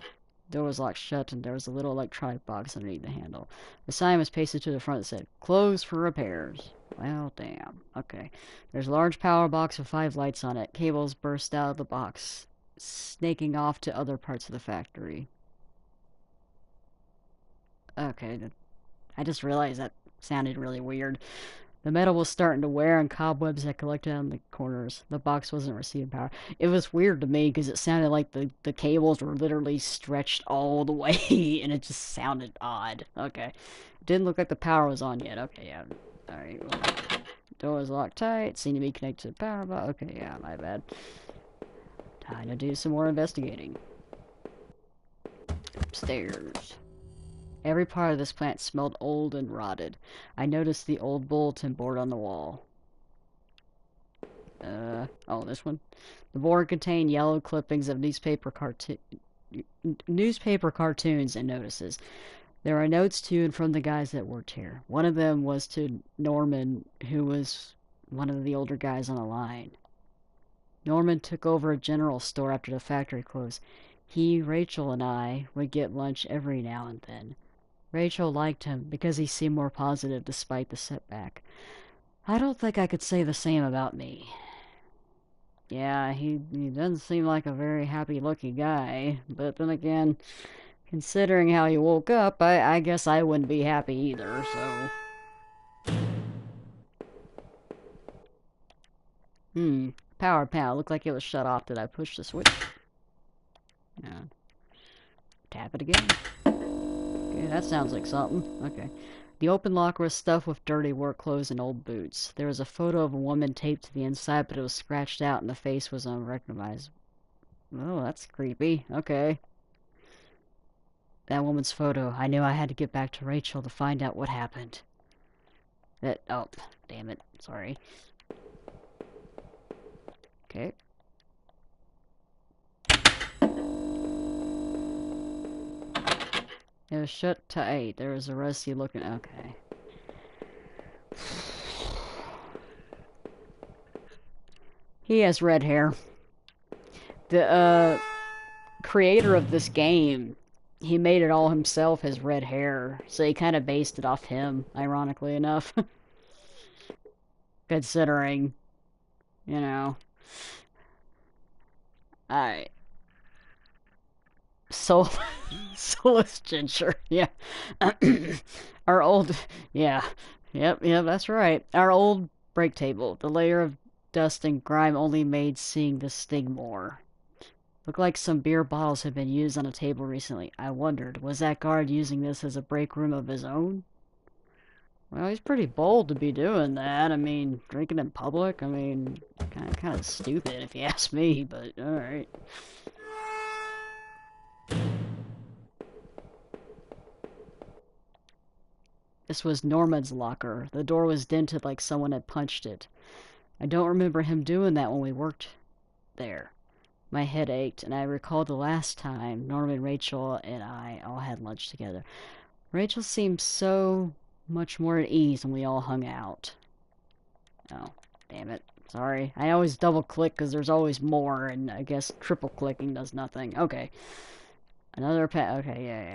Speaker 1: door was locked shut, and there was a little electronic box underneath the handle. The sign was pasted to the front that said, "Closed for repairs." Well, damn. Okay. There's a large power box with 5 lights on it. Cables burst out of the box, snaking off to other parts of the factory. Okay, I just realized that sounded really weird. The metal was starting to wear and cobwebs had collected on the corners. The box wasn't receiving power. It was weird to me because it sounded like the cables were literally stretched all the way and it just sounded odd. Okay. It didn't look like the power was on yet. Okay, yeah. Alright, well, door was locked tight. Seemed to be connected to the power box. Okay, yeah, my bad. Time to do some more investigating. Upstairs. Every part of this plant smelled old and rotted. I noticed the old bulletin board on the wall. Oh, this one? The board contained yellow clippings of newspaper cartoons and notices. There are notes to and from the guys that worked here. One of them was to Norman, who was one of the older guys on the line. Norman took over a general store after the factory closed. He, Rachel, and I would get lunch every now and then. Rachel liked him because he seemed more positive despite the setback. I don't think I could say the same about me. Yeah, he doesn't seem like a very happy-looking guy, but then again, considering how he woke up, I guess I wouldn't be happy either, so... Power panel. Looked like it was shut off. Did I push the switch? No. Tap it again. Okay, that sounds like something. Okay. The open locker was stuffed with dirty work clothes and old boots. There was a photo of a woman taped to the inside, but it was scratched out and the face was unrecognizable. Oh, that's creepy. Okay. That woman's photo. I knew I had to get back to Rachel to find out what happened. Oh, damn it. Sorry. Okay. It was shut tight. There was a rusty looking... Okay. He has red hair. The, creator of this game, he made it all himself, his red hair. So he kind of based it off him, ironically enough. Considering, you know... Alright. Soulless Ginger, yeah. Our old, yeah. Yep, that's right. Our old break table. The layer of dust and grime only made seeing this sting more. Looked like some beer bottles had been used on a table recently. I wondered, was that guard using this as a break room of his own? Well, he's pretty bold to be doing that. I mean, drinking in public, I mean, kind of stupid if you ask me, but alright. This was Norman's locker. The door was dented like someone had punched it. I don't remember him doing that when we worked there. My head ached, and I recalled the last time Norman, Rachel, and I all had lunch together. Rachel seemed so much more at ease when we all hung out. Oh, damn it. Sorry. I always double-click because there's always more, and I guess triple-clicking does nothing. Okay. Another okay, yeah.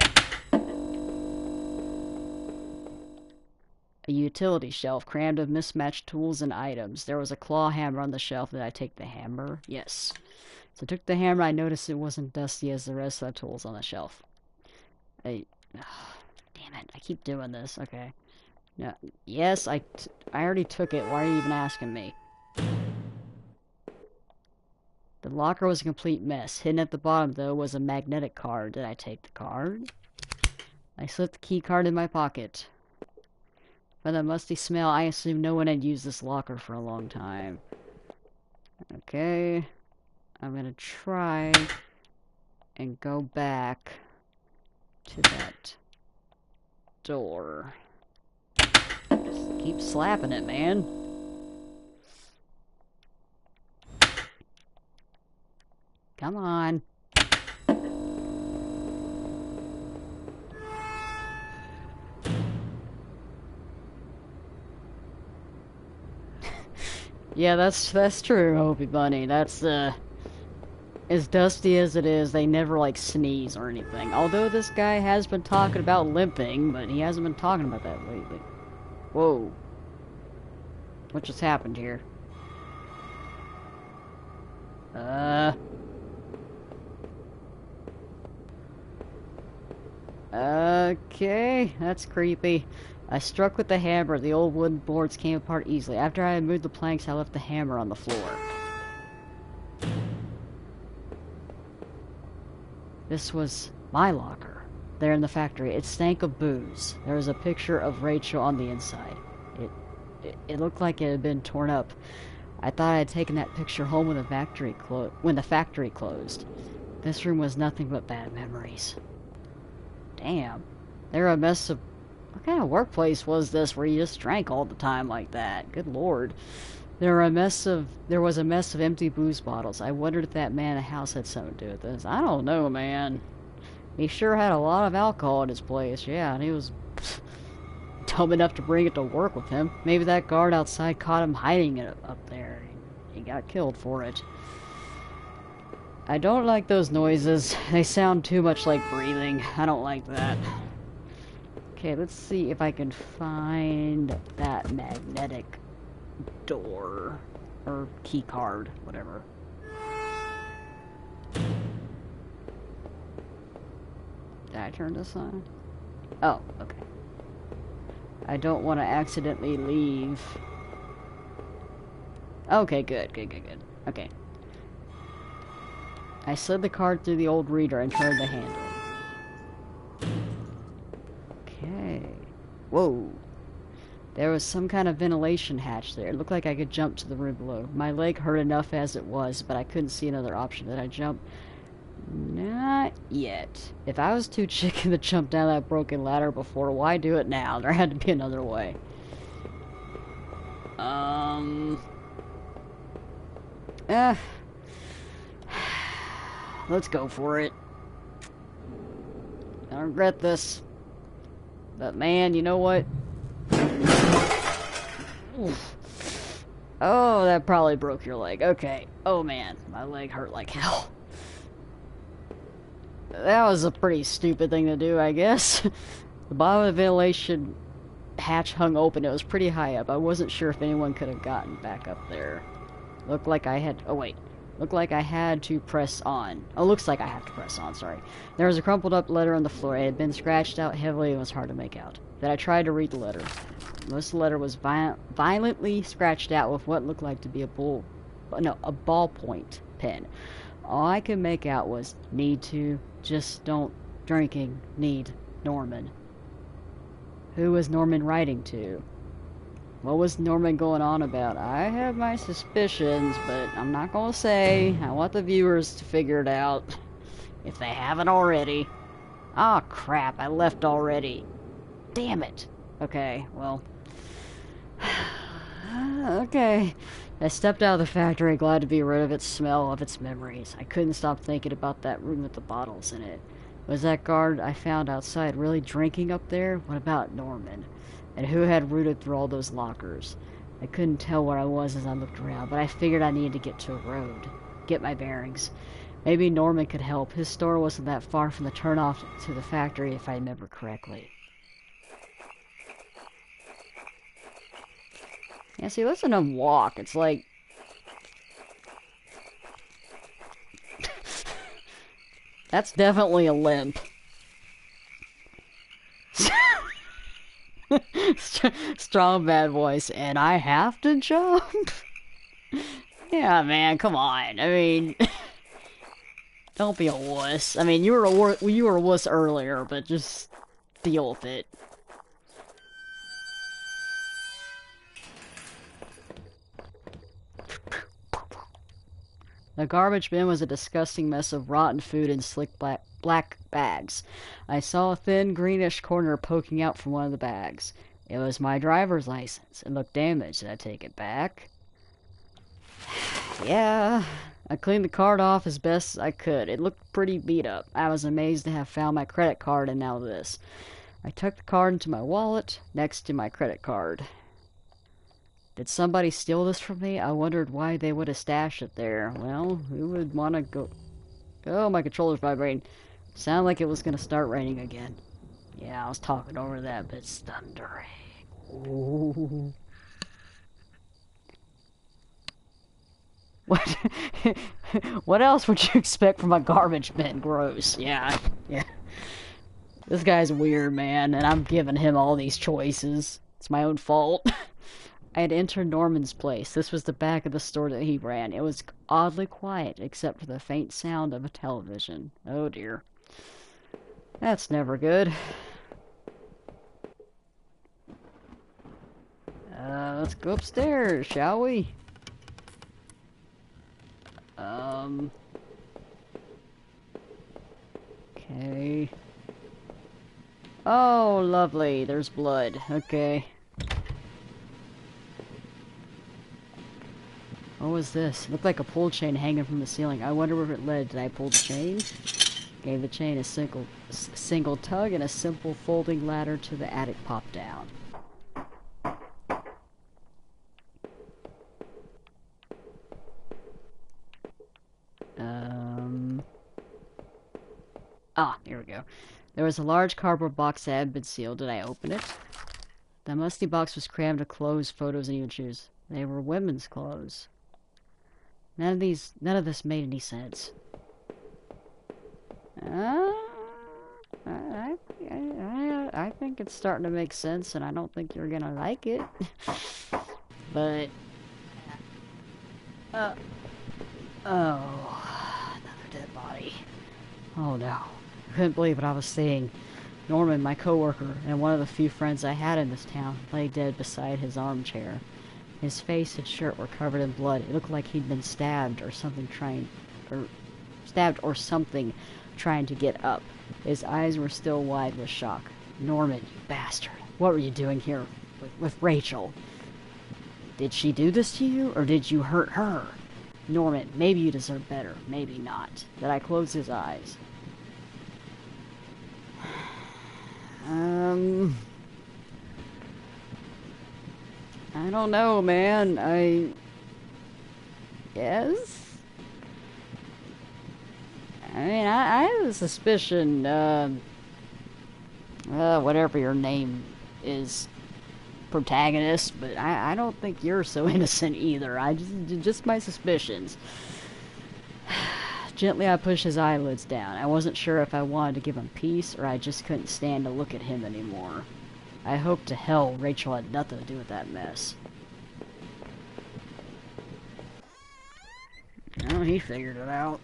Speaker 1: A utility shelf crammed with mismatched tools and items. There was a claw hammer on the shelf. Did I take the hammer? Yes. So I took the hammer. I noticed it wasn't dusty as the rest of the tools on the shelf. Damn it. I keep doing this. Okay. No, yes, I already took it. Why are you even asking me? The locker was a complete mess. Hidden at the bottom, though, was a magnetic card. Did I take the card? I slipped the key card in my pocket. By the musty smell, I assume no one had used this locker for a long time. Okay. I'm gonna try and go back to that door. Just keep slapping it, man. Come on. Yeah, that's true, Hopey Bunny. That's, as dusty as it is, they never, like, sneeze or anything. Although this guy has been talking about limping, but he hasn't been talking about that lately. Whoa. What just happened here? Okay, that's creepy. I struck with the hammer. The old wooden boards came apart easily. After I had moved the planks, I left the hammer on the floor. This was my locker. There in the factory. It stank of booze. There was a picture of Rachel on the inside. It looked like it had been torn up. I thought I had taken that picture home when the factory closed. This room was nothing but bad memories. Damn. They're a mess of... What kind of workplace was this where you just drank all the time like that? Good lord. There was a mess of empty booze bottles. I wondered if that man in the house had something to do with this. I don't know, man. He sure had a lot of alcohol in his place, yeah, and he was dumb enough to bring it to work with him. Maybe that guard outside caught him hiding it up there. He got killed for it. I don't like those noises. They sound too much like breathing. I don't like that. Okay, let's see if I can find that magnetic door. Or key card, whatever. Did I turn this on? Oh, okay. I don't want to accidentally leave. Okay, good. Okay. I slid the card through the old reader and turned the handle. Okay. Whoa. There was some kind of ventilation hatch there. It looked like I could jump to the room below. My leg hurt enough as it was, but I couldn't see another option. Did I jump? Not yet. If I was too chicken to jump down that broken ladder before, why do it now? There had to be another way. Let's go for it. I regret this. But man, you know what? Oof. Oh, that probably broke your leg. Okay. Oh man, my leg hurt like hell. That was a pretty stupid thing to do, I guess. The bottom of the ventilation hatch hung open. It was pretty high up. I wasn't sure if anyone could have gotten back up there. Looked like I had... Oh, wait. Looked like I had to press on. Oh, looks like I have to press on, sorry. There was a crumpled up letter on the floor. It had been scratched out heavily and was hard to make out. Then I tried to read the letter. Most of the letter was violently scratched out with what looked like to be a ballpoint pen. All I could make out was, need to, just don't, drinking, need, Norman. Who was Norman writing to? What was Norman going on about? I have my suspicions, but I'm not gonna say. I want the viewers to figure it out, if they haven't already. Ah, oh, crap, I left already. Damn it. Okay, well... okay. I stepped out of the factory, glad to be rid of its smell, of its memories. I couldn't stop thinking about that room with the bottles in it. Was that guard I found outside really drinking up there? What about Norman? And who had rooted through all those lockers? I couldn't tell where I was as I looked around, but I figured I needed to get to a road. Get my bearings. Maybe Norman could help. His store wasn't that far from the turnoff to the factory, if I remember correctly. Yeah, see, listen to him walk. It's like... That's definitely a limp. Strong bad voice, and I have to jump? Yeah, man, come on. I mean, don't be a wuss. I mean, you were a wuss earlier, but just deal with it. The garbage bin was a disgusting mess of rotten food in slick black bags. I saw a thin greenish corner poking out from one of the bags. It was my driver's license. It looked damaged. Did I take it back? Yeah. I cleaned the card off as best as I could. It looked pretty beat up. I was amazed to have found my credit card and now this. I tucked the card into my wallet next to my credit card. Did somebody steal this from me? I wondered why they would have stashed it there. Well, who would want to go... Oh, my controller's vibrating. Sounded like it was going to start raining again. Yeah, I was talking over that, but it's thundering. Ooh. What? What else would you expect from a garbage bin? Gross. Yeah. This guy's weird, man, and I'm giving him all these choices. It's my own fault. I had entered Norman's place. This was the back of the store that he ran. It was oddly quiet, except for the faint sound of a television. Oh dear. That's never good. Let's go upstairs, shall we? Okay. Oh, lovely. There's blood. Okay. What was this? It looked like a pull chain hanging from the ceiling. I wonder where it led. Did I pull the chain? Gave the chain a single tug and a simple folding ladder to the attic popped down. Ah, here we go. There was a large cardboard box that had been sealed. Did I open it? The musty box was crammed with clothes, photos, and even shoes. They were women's clothes. None of this made any sense. I think it's starting to make sense, and I don't think you're gonna like it. But, oh, another dead body. Oh no, I couldn't believe what I was seeing. Norman, my coworker, and one of the few friends I had in this town, lay dead beside his armchair. His face and shirt were covered in blood. It looked like he'd been stabbed or something trying to get up. His eyes were still wide with shock. Norman, you bastard. What were you doing here with Rachel? Did she do this to you, or did you hurt her? Norman, maybe you deserve better. Maybe not. Did I close his eyes? I don't know, man. Yes? I mean, I have a suspicion, whatever your name is, protagonist, but I don't think you're so innocent either. Just my suspicions. Gently, I pushed his eyelids down. I wasn't sure if I wanted to give him peace, or I just couldn't stand to look at him anymore. I hope to hell Rachel had nothing to do with that mess. Oh, he figured it out.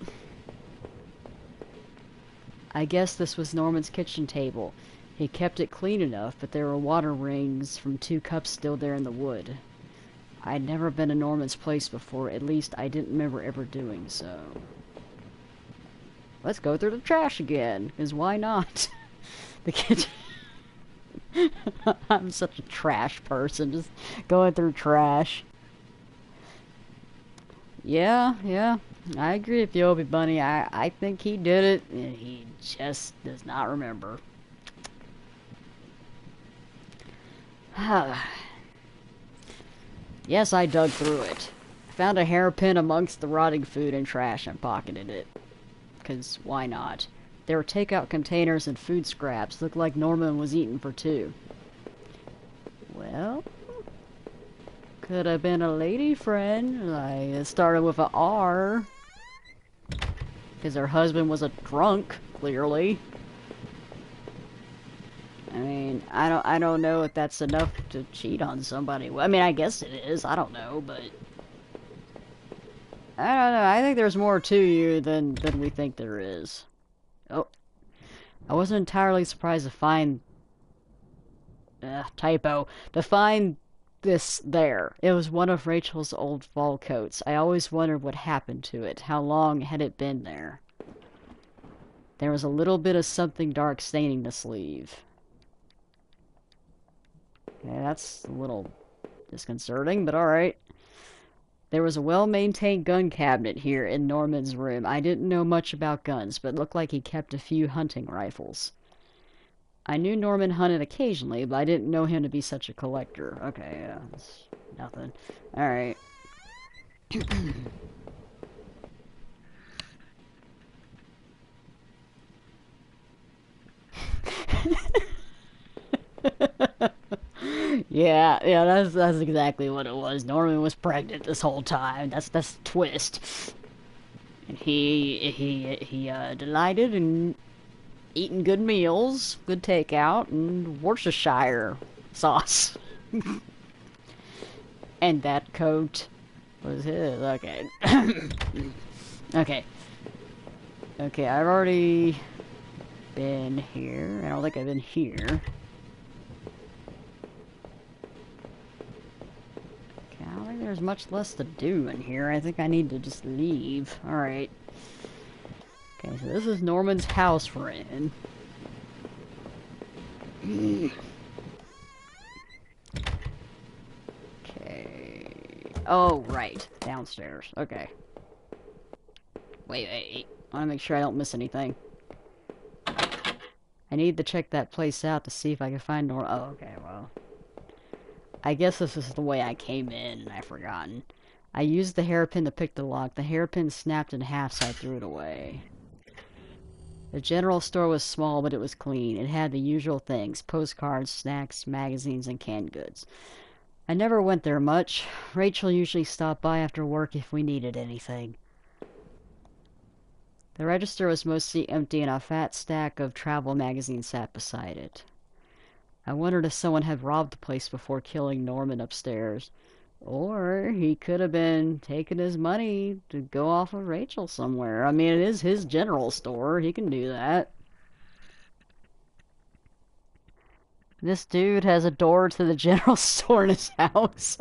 Speaker 1: I guess this was Norman's kitchen table. He kept it clean enough, but there were water rings from 2 cups still there in the wood. I'd never been to Norman's place before, at least I didn't remember ever doing so. Let's go through the trash again, because why not? The kitchen... I'm such a trash person, just going through trash. Yeah, I agree with you, Obi Bunny. I think he did it, and he just does not remember. Yes, I dug through it. I found a hairpin amongst the rotting food and trash and pocketed it. 'Cause why not? There were takeout containers and food scraps. Looked like Norman was eating for 2. Well, Could have been a lady friend. Like, it started with a R. Because her husband was a drunk, clearly. I mean, I don't know if that's enough to cheat on somebody. I mean, I guess it is. I don't know, but I don't know. I think there's more to you than we think there is. Oh, I wasn't entirely surprised to find typo to find this there. It was one of Rachel's old fall coats. I always wondered what happened to it. How long had it been there? There was a little bit of something dark staining the sleeve. Okay, that's a little disconcerting, but alright. There was a well-maintained gun cabinet here in Norman's room. I didn't know much about guns, but it looked like he kept a few hunting rifles. I knew Norman hunted occasionally, but I didn't know him to be such a collector. Okay, yeah, that's nothing. Alright. Yeah, that's exactly what it was. Norman was pregnant this whole time. That's the twist. And he delighted in eating good meals, good takeout, and Worcestershire sauce. And that coat was his. Okay. Okay. Okay, I've already been here. I don't think I've been here. Okay, I don't think there's much less to do in here. I think I need to just leave. Alright. Okay, so this is Norman's house we're in. Okay. Oh, right. Downstairs. Okay. Wait. I want to make sure I don't miss anything. I need to check that place out to see if I can find Norman. Oh, okay, well. I guess this is the way I came in, and I've forgotten. I used the hairpin to pick the lock. The hairpin snapped in half, so I threw it away. The general store was small, but it was clean. It had the usual things: postcards, snacks, magazines, and canned goods. I never went there much. Rachel usually stopped by after work if we needed anything. The register was mostly empty, and a fat stack of travel magazines sat beside it. I wondered if someone had robbed the place before killing Norman upstairs. Or he could have been taking his money to go off of Rachel somewhere. I mean, it is his general store. He can do that. This dude has a door to the general store in his house.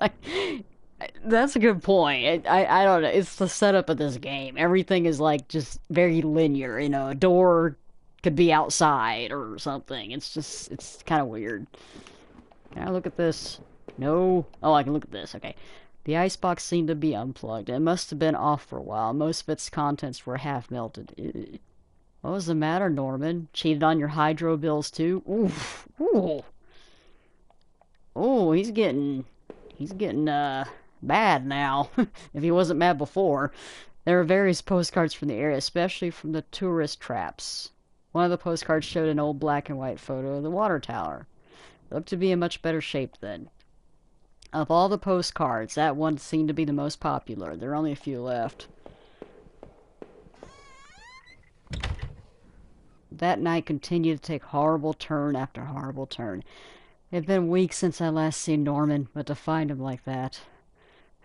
Speaker 1: That's a good point. I don't know. It's the setup of this game. Everything is like just very linear. You know, a door could be outside or something. It's kind of weird. Can I look at this? No. Oh, I can look at this. Okay. The icebox seemed to be unplugged. It must have been off for a while. Most of its contents were half melted. Ew. What was the matter, Norman? Cheated on your hydro bills too? Oof. Ooh. Oh, he's getting mad now. If he wasn't mad before. There are various postcards from the area, especially from the tourist traps. One of the postcards showed an old black and white photo of the water tower. It looked to be in much better shape then. Of all the postcards, that one seemed to be the most popular. There are only a few left. That night continued to take horrible turn after horrible turn. It had been weeks since I last seen Norman, but to find him like that...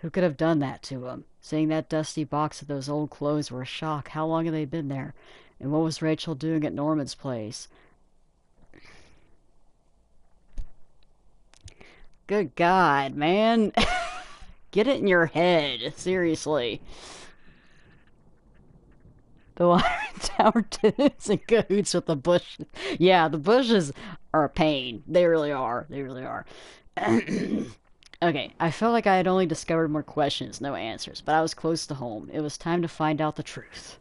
Speaker 1: Who could have done that to him? Seeing that dusty box of those old clothes were a shock. How long had they been there? And what was Rachel doing at Norman's place? Good God, man. Get it in your head. Seriously. The water tower tenants in cahoots with the bushes. Yeah, the bushes are a pain. They really are. They really are. Okay, I felt like I had only discovered more questions, no answers, but I was close to home. It was time to find out the truth.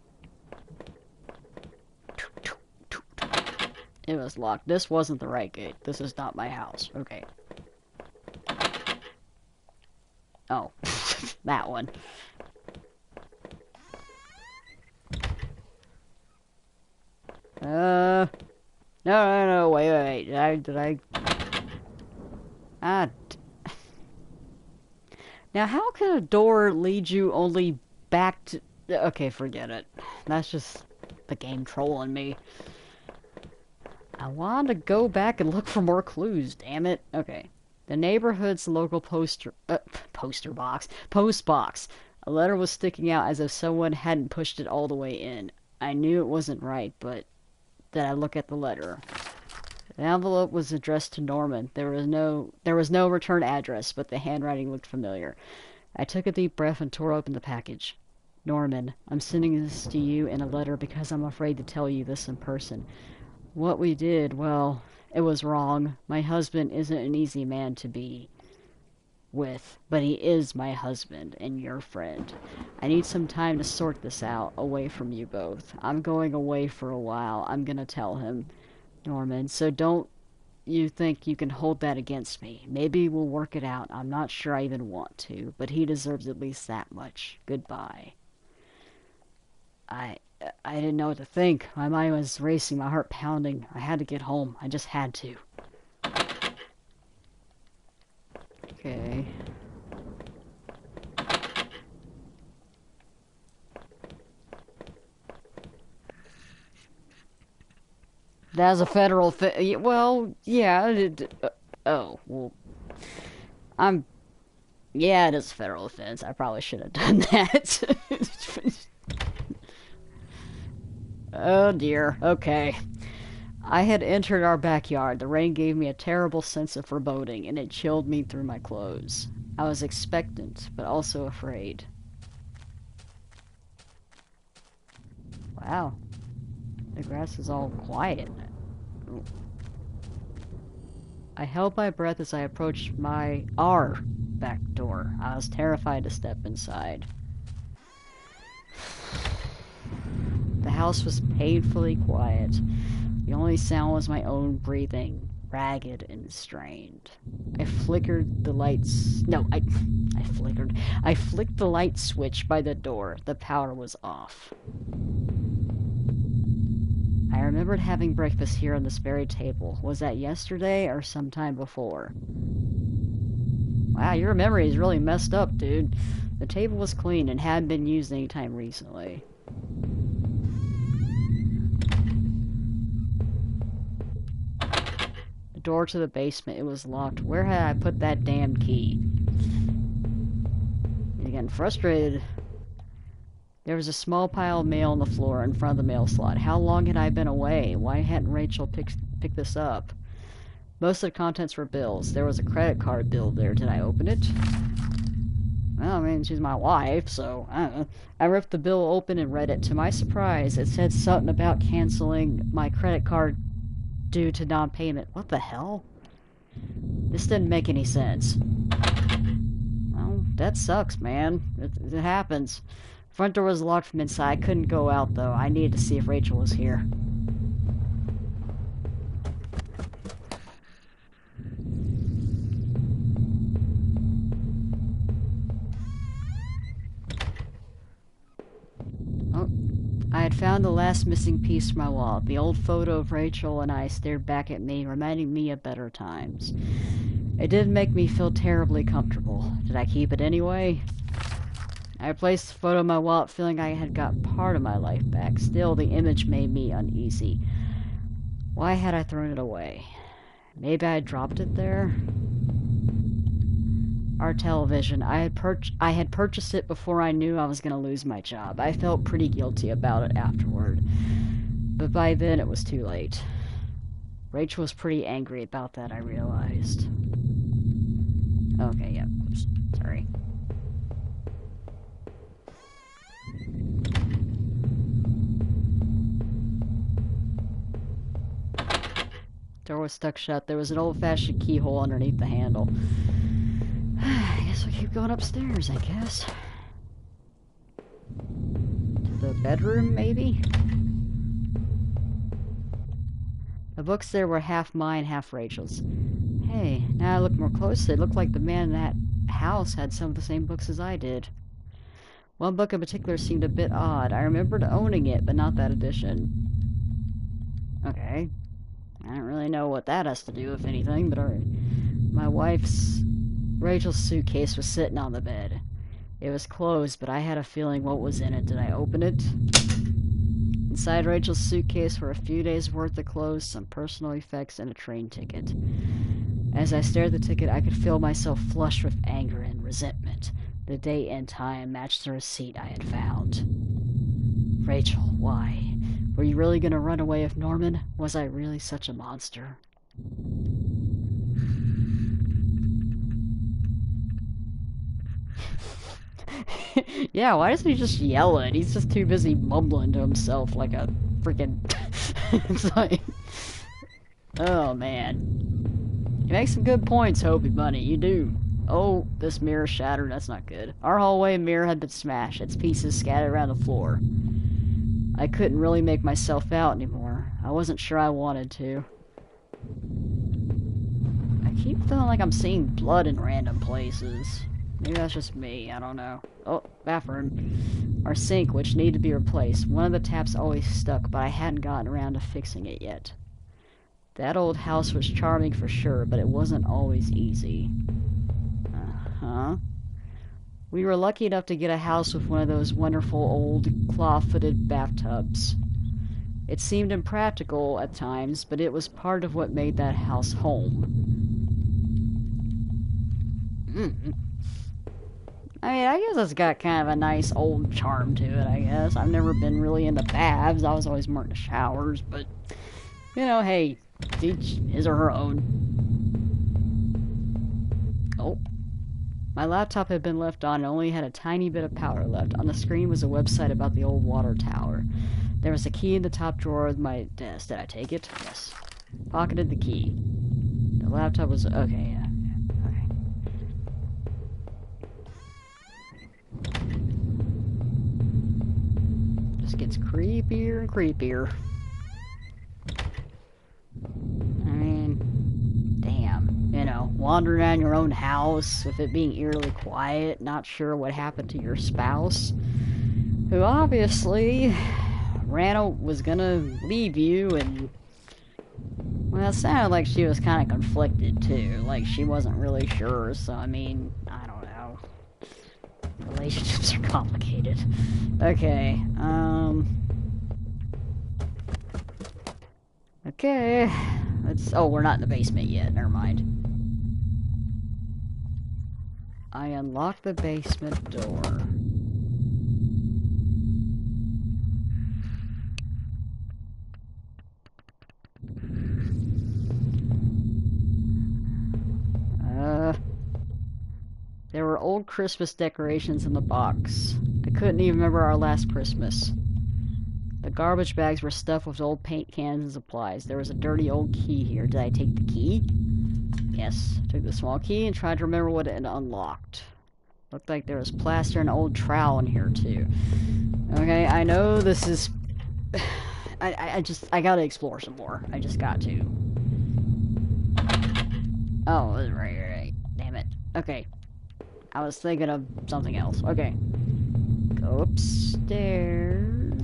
Speaker 1: It was locked. This wasn't the right gate. This is not my house. Okay. Oh, that one. No, wait. Did I... Ah, Now, how can a door lead you only back to... Okay, forget it. That's just the game trolling me. I wanted to go back and look for more clues, damn it. Okay. The neighborhood's local post box. A letter was sticking out as if someone hadn't pushed it all the way in. I knew it wasn't right, but then I look at the letter. The envelope was addressed to Norman. There was no return address, but the handwriting looked familiar. I took a deep breath and tore open the package. Norman, I'm sending this to you in a letter because I'm afraid to tell you this in person. What we did, well, it was wrong. My husband isn't an easy man to be with, but he is my husband and your friend. I need some time to sort this out, away from you both. I'm going away for a while. I'm gonna tell him, Norman, so don't you think you can hold that against me. Maybe we'll work it out. I'm not sure I even want to, but he deserves at least that much. Goodbye. I didn't know what to think. My mind was racing, my heart pounding. I had to get home. I just had to. Okay. That's a federal thing. Well, yeah. Oh, well. I'm. Yeah, it is a federal offense. I probably should have done that. Oh dear. Okay. I had entered our backyard. The rain gave me a terrible sense of foreboding, and it chilled me through my clothes. I was expectant, but also afraid. Wow. The grass is all quiet. I held my breath as I approached our back door. I was terrified to step inside. The house was painfully quiet. The only sound was my own breathing, ragged and strained. I flickered the lights... No, I flickered. I flicked the light switch by the door. The power was off. I remembered having breakfast here on this very table. Was that yesterday or sometime before? Wow, your memory is really messed up, dude. The table was clean and hadn't been used any time recently. The door to the basement, it was locked. Where had I put that damn key? And getting frustrated. There was a small pile of mail on the floor in front of the mail slot. How long had I been away? Why hadn't Rachel picked this up? Most of the contents were bills. There was a credit card bill there. Did I open it? Well, I mean, she's my wife, so I don't know. I ripped the bill open and read it. To my surprise, it said something about canceling my credit card due to non-payment. What the hell? This didn't make any sense. Well, that sucks, man. It happens. Front door was locked from inside. I couldn't go out, though. I needed to see if Rachel was here. Oh, I had found the last missing piece from my wallet. The old photo of Rachel and I stared back at me, reminding me of better times. It didn't make me feel terribly comfortable. Did I keep it anyway? I placed the photo in my wallet, feeling I had got part of my life back. Still, the image made me uneasy. Why had I thrown it away? Maybe I had dropped it there? Our television. I had purchased it before I knew I was going to lose my job. I felt pretty guilty about it afterward. But by then, it was too late. Rachel was pretty angry about that, I realized. Okay, yeah. Oops. Sorry. Door was stuck shut. There was an old-fashioned keyhole underneath the handle. I guess we'll keep going upstairs, I guess. To the bedroom, maybe? The books there were half mine, half Rachel's. Hey, now I look more closely, it looked like the man in that house had some of the same books as I did. One book in particular seemed a bit odd. I remembered owning it, but not that edition. Okay. I don't really know what that has to do with anything, but alright. My wife's Rachel's suitcase was sitting on the bed. It was closed, but I had a feeling what was in it. Did I open it? Inside Rachel's suitcase were a few days' worth of clothes, some personal effects, and a train ticket. As I stared at the ticket, I could feel myself flushed with anger and resentment. The date and time matched the receipt I had found. Rachel, why? Were you really gonna run away with Norman? Was I really such a monster? Yeah, why doesn't he just yell it? He's just too busy mumbling to himself like a freaking... It's like... Oh, man. You make some good points, Hopey Bunny. You do. Oh, this mirror shattered. That's not good. Our hallway mirror had been smashed. Its pieces scattered around the floor. I couldn't really make myself out anymore. I wasn't sure I wanted to. I keep feeling like I'm seeing blood in random places. Maybe that's just me, I don't know. Oh, bathroom. Our sink, which needed to be replaced. One of the taps always stuck, but I hadn't gotten around to fixing it yet. That old house was charming for sure, but it wasn't always easy. Uh-huh. We were lucky enough to get a house with one of those wonderful old claw-footed bathtubs. It seemed impractical at times, but it was part of what made that house home. I mean, I guess it's got kind of a nice old charm to it, I guess. I've never been really into baths. I was always more into showers, but, you know, hey, each his or her own. Oh. My laptop had been left on and only had a tiny bit of power left. On the screen was a website about the old water tower. There was a key in the top drawer of my desk. Did I take it? Yes. Pocketed the key. The laptop was... Okay, yeah. Just gets creepier and creepier. I mean, damn. You know, wandering around your own house with it being eerily quiet, not sure what happened to your spouse, who obviously was gonna leave you, and well, it sounded like she was kind of conflicted too, like she wasn't really sure. So I mean, I don't know. Relationships are complicated. Okay, okay, oh, we're not in the basement yet, never mind. I unlocked the basement door. There were old Christmas decorations in the box. I couldn't even remember our last Christmas. The garbage bags were stuffed with old paint cans and supplies. There was a dirty old key here. Did I take the key? Yes. I took the small key and tried to remember what it unlocked. Looked like there was plaster and an old trowel in here too. Okay, I know this is... I gotta explore some more. I just got to. Oh, right. Damn it. Okay. I was thinking of something else. Okay. Go upstairs.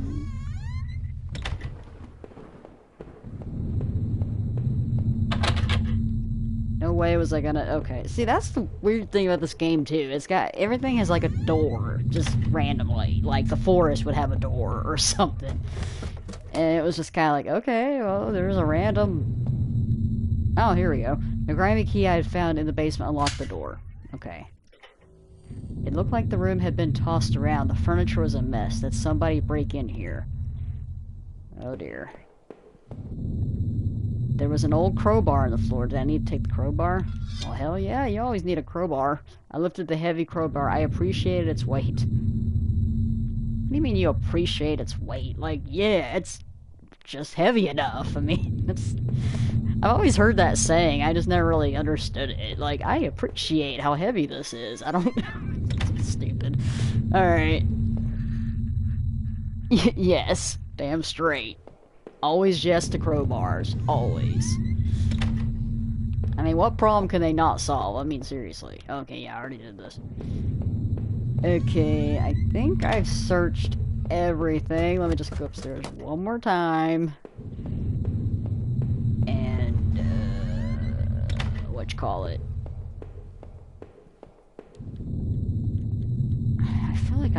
Speaker 1: No way was I gonna... Okay. See, that's the weird thing about this game, too. It's got... Everything has, like, a door. Just randomly. Like, the forest would have a door or something. And it was just kind of like, okay, well, there's a random... Oh, here we go. The grimy key I had found in the basement unlocked the door. Okay. It looked like the room had been tossed around. The furniture was a mess. Did somebody break in here? Oh dear. There was an old crowbar on the floor. Did I need to take the crowbar? Well, hell yeah, you always need a crowbar. I lifted the heavy crowbar. I appreciated its weight. What do you mean you appreciate its weight? Like, yeah, it's just heavy enough. I mean, it's... I've always heard that saying. I just never really understood it. Like, I appreciate how heavy this is. I don't know. It's stupid. Alright. Yes. Damn straight. Always yes to crowbars. Always. I mean, what problem can they not solve? I mean, seriously. Okay, yeah, I already did this. Okay, I think I've searched everything. Let me just go upstairs one more time. And, whatchamacallit?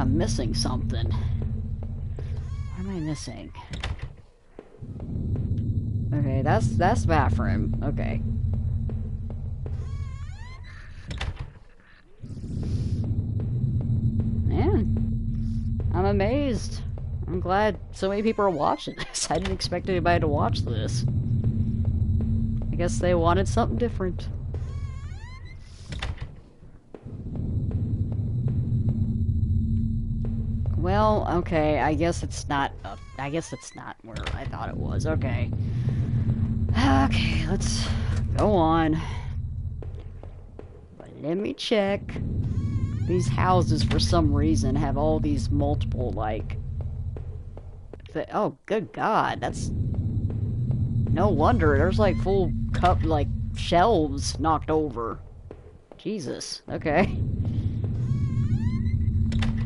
Speaker 1: I'm missing something. What am I missing? Okay, that's the bathroom. Okay. Man, I'm amazed. I'm glad so many people are watching this. I didn't expect anybody to watch this. I guess they wanted something different. Well, okay, I guess it's not where I thought it was. Okay. Okay, let's go on. But let me check. These houses, for some reason, have all these multiple, like... oh, good God, that's... No wonder, there's, like, full cup, like, shelves knocked over. Jesus, okay.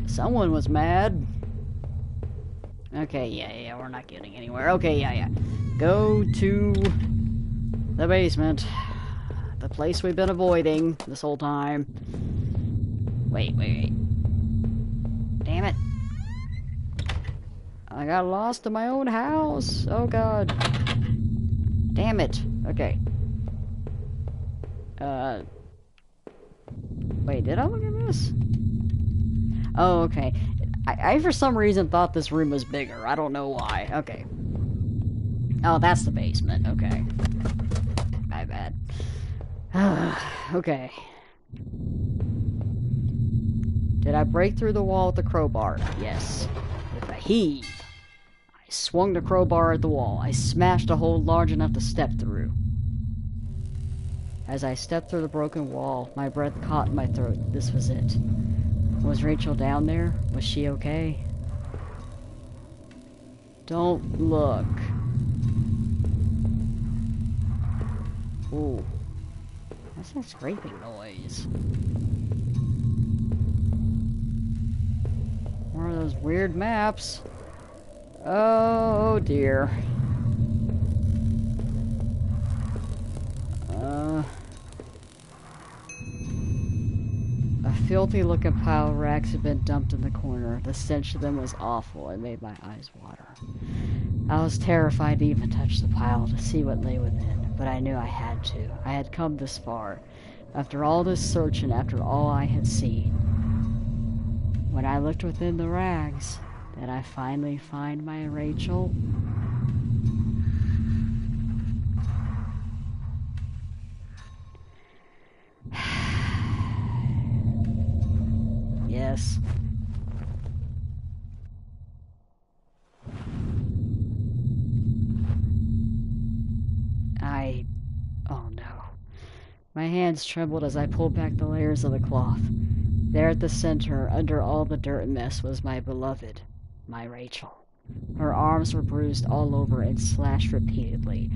Speaker 1: Someone was mad. Okay, yeah, we're not getting anywhere. Okay, yeah. Go to the basement. The place we've been avoiding this whole time. Wait. Damn it. I got lost in my own house. Oh, God. Damn it. Okay. Wait, did I look at this? Oh, okay. I for some reason thought this room was bigger. I don't know why. Okay. Oh, that's the basement. Okay. My bad. Okay. Did I break through the wall with the crowbar? Yes. With a heave, I swung the crowbar at the wall. I smashed a hole large enough to step through. As I stepped through the broken wall, my breath caught in my throat. This was it. Was Rachel down there? Was she okay? Don't look. Ooh. That's a scraping noise. One of those weird maps. Oh dear. A filthy looking pile of rags had been dumped in the corner. The stench of them was awful. It made my eyes water. I was terrified to even touch the pile to see what lay within, but I knew I had to. I had come this far. After all this searching, after all I had seen. When I looked within the rags, did I finally find my Rachel? Yes. Oh no. My hands trembled as I pulled back the layers of the cloth. There at the center, under all the dirt and mess, was my beloved, my Rachel. Her arms were bruised all over and slashed repeatedly.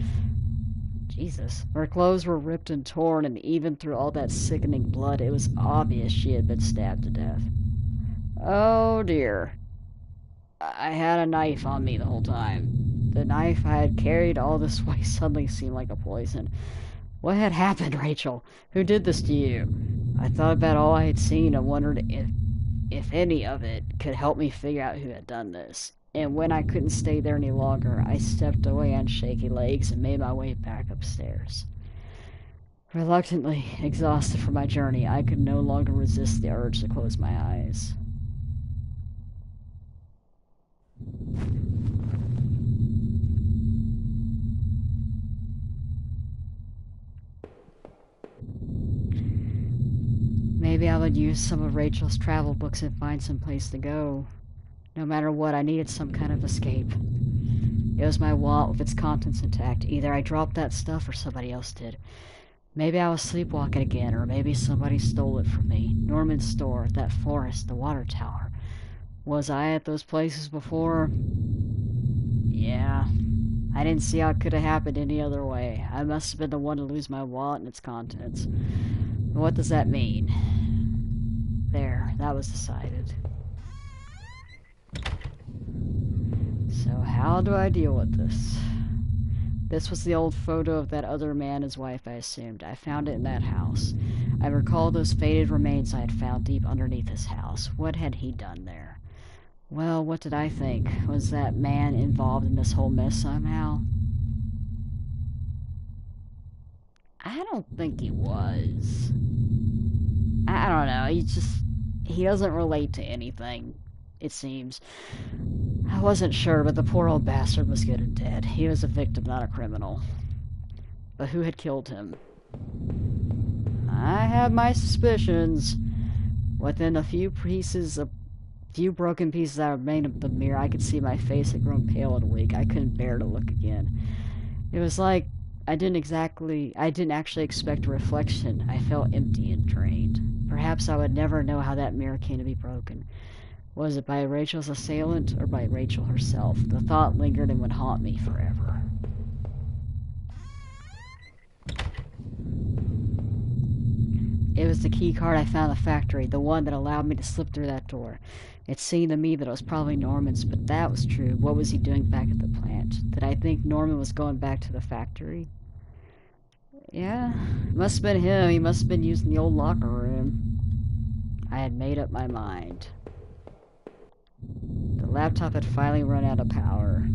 Speaker 1: Jesus. Her clothes were ripped and torn, and even through all that sickening blood, it was obvious she had been stabbed to death. Oh dear. I had a knife on me the whole time. The knife I had carried all this way suddenly seemed like a poison. What had happened, Rachel? Who did this to you? I thought about all I had seen and wondered if any of it could help me figure out who had done this. And when I couldn't stay there any longer, I stepped away on shaky legs and made my way back upstairs. Reluctantly, exhausted from my journey, I could no longer resist the urge to close my eyes. Maybe I would use some of Rachel's travel books and find some place to go. No matter what, I needed some kind of escape. It was my wallet with its contents intact. Either I dropped that stuff or somebody else did. Maybe I was sleepwalking again, or maybe somebody stole it from me. Norman's store, that forest, the water tower. Was I at those places before? Yeah. I didn't see how it could have happened any other way. I must have been the one to lose my wallet and its contents. But what does that mean? There, that was decided. So how do I deal with this? This was the old photo of that other man and his wife, I assumed. I found it in that house. I recalled those faded remains I had found deep underneath his house. What had he done there? Well, what did I think? Was that man involved in this whole mess somehow? I don't think he was. I don't know. He doesn't relate to anything, it seems. I wasn't sure, but the poor old bastard was good and dead. He was a victim, not a criminal. But who had killed him? I had my suspicions. Within a few broken pieces that remained of the mirror, I could see my face had grown pale and weak. I couldn't bear to look again. It was like I didn't actually expect a reflection. I felt empty and drained. Perhaps I would never know how that mirror came to be broken. Was it by Rachel's assailant or by Rachel herself? The thought lingered and would haunt me forever. It was the key card I found in the factory, the one that allowed me to slip through that door. It seemed to me that it was probably Norman's, but that was true. What was he doing back at the plant? Did I think Norman was going back to the factory? Yeah, it must have been him. He must have been using the old locker room. I had made up my mind. The laptop had finally run out of power.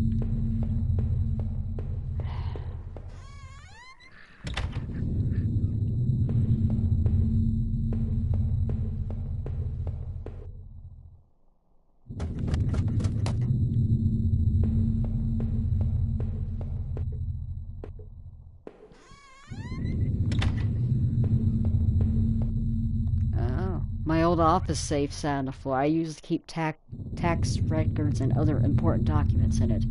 Speaker 1: My old office safe sat on the floor. I used to keep tax records and other important documents in it.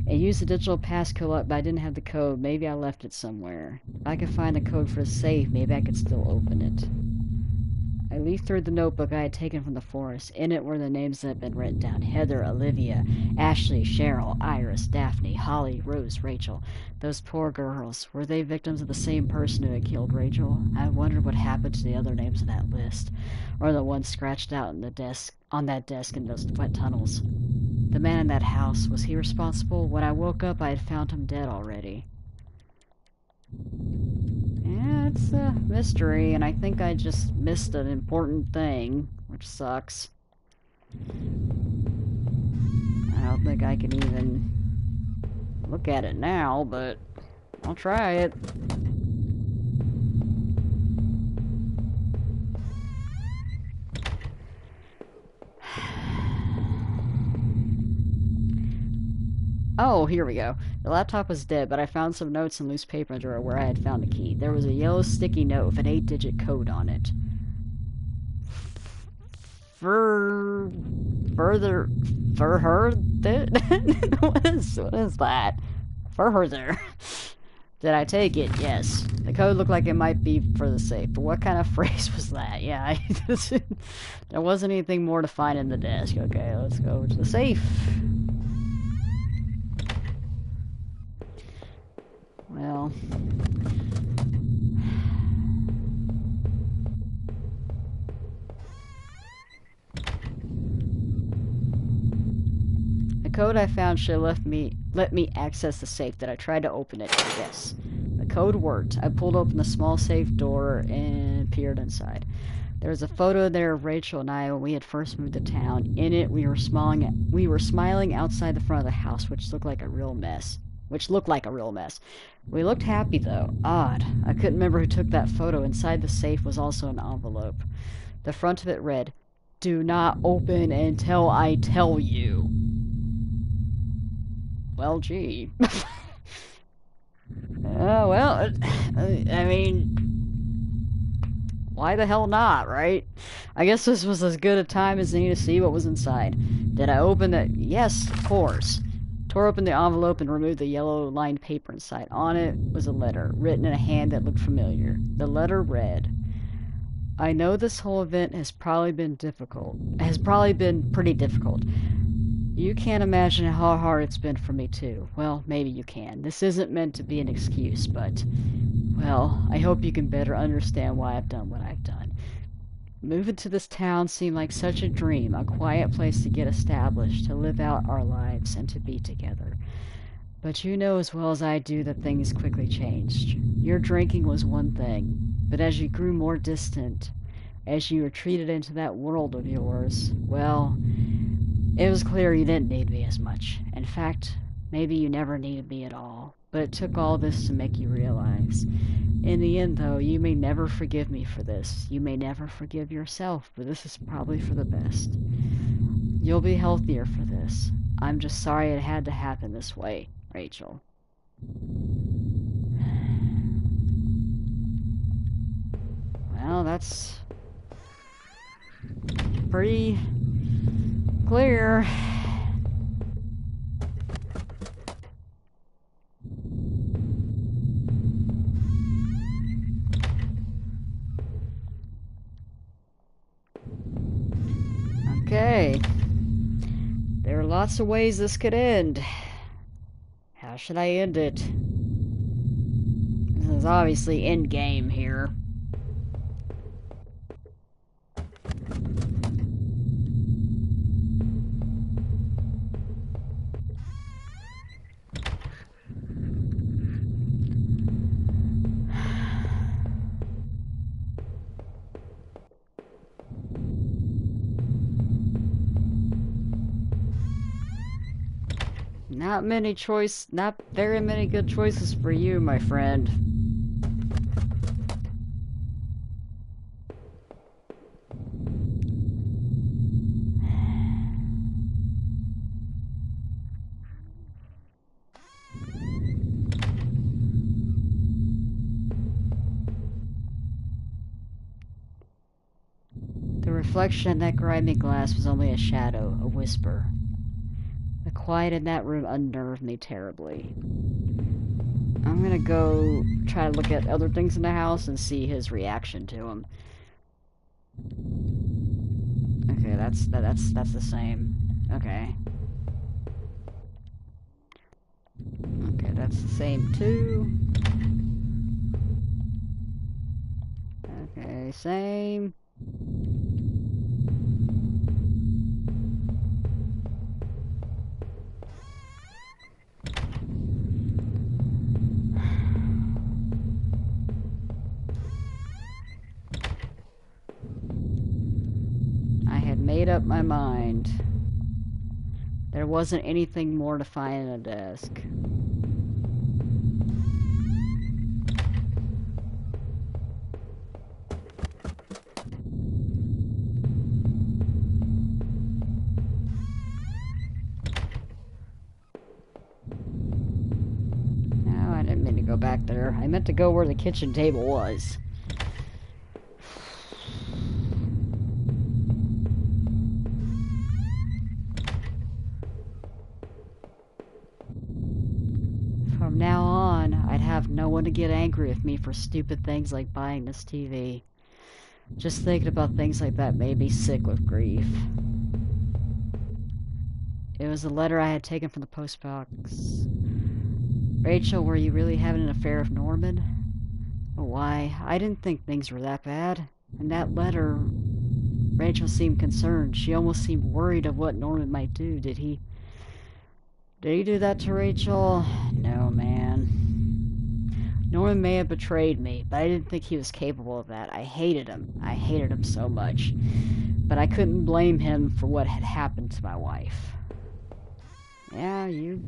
Speaker 1: It used the digital passcode, but I didn't have the code. Maybe I left it somewhere. If I could find the code for the safe, maybe I could still open it. I leafed through the notebook I had taken from the forest. In it were the names that had been written down. Heather, Olivia, Ashley, Cheryl, Iris, Daphne, Holly, Rose, Rachel. Those poor girls. Were they victims of the same person who had killed Rachel? I wondered what happened to the other names in that list. Or the ones scratched out on that desk in those wet tunnels. The man in that house, was he responsible? When I woke up, I had found him dead already. Yeah, it's a mystery, and I think I just missed an important thing, which sucks. I don't think I can even look at it now, but I'll try it. Oh, here we go. The laptop was dead, but I found some notes and loose paper in the drawer where I had found the key. There was a yellow sticky note with an 8-digit code on it. For her? What is that? For her there. Did I take it? Yes. The code looked like it might be for the safe, but what kind of phrase was that? Yeah, there wasn't anything more to find in the desk. Okay, let's go to the safe. Well, the code I found should have let me access the safe that I tried to open it. Yes, the code worked. I pulled open the small safe door and peered inside. There was a photo there of Rachel and I when we had first moved to town. In it, we were smiling outside the front of the house, which looked like a real mess. We looked happy, though. Odd. I couldn't remember who took that photo. Inside the safe was also an envelope. The front of it read, "Do not open until I tell you." Well, gee. Well, I mean, why the hell not, right? I guess this was as good a time as any to see what was inside. Did I open it? Yes, of course. Tore open the envelope and removed the yellow-lined paper inside. On it was a letter, written in a hand that looked familiar. The letter read, "I know this whole event has probably been pretty difficult. You can't imagine how hard it's been for me, too. Well, maybe you can. This isn't meant to be an excuse, but, well, I hope you can better understand why I've done what I've done. Moving to this town seemed like such a dream, a quiet place to get established, to live out our lives, and to be together. But you know as well as I do that things quickly changed. Your drinking was one thing. But as you grew more distant, as you retreated into that world of yours, well, it was clear you didn't need me as much. In fact, maybe you never needed me at all. But it took all this to make you realize. In the end, though, you may never forgive me for this. You may never forgive yourself, but this is probably for the best. You'll be healthier for this. I'm just sorry it had to happen this way, Rachel. Well, that's pretty clear. Okay. There are lots of ways this could end. How should I end it? This is obviously endgame here. Not very many good choices for you, my friend. The reflection in that grimy glass was only a shadow, a whisper. The quiet in that room unnerved me terribly. I'm gonna go try to look at other things in the house and see his reaction to them. Okay, that's the same. Okay. Okay, that's the same too. Okay, same. Made up my mind. There wasn't anything more to find in the desk. No, I didn't mean to go back there. I meant to go where the kitchen table was. From now on, I'd have no one to get angry with me for stupid things like buying this TV. Just thinking about things like that made me sick with grief. It was a letter I had taken from the post box. Rachel, were you really having an affair with Norman? Oh, why, I didn't think things were that bad. In that letter, Rachel seemed concerned. She almost seemed worried of what Norman might do. Did he do that to Rachel? No, man. Norman may have betrayed me, but I didn't think he was capable of that. I hated him. I hated him so much. But I couldn't blame him for what had happened to my wife. Yeah, you...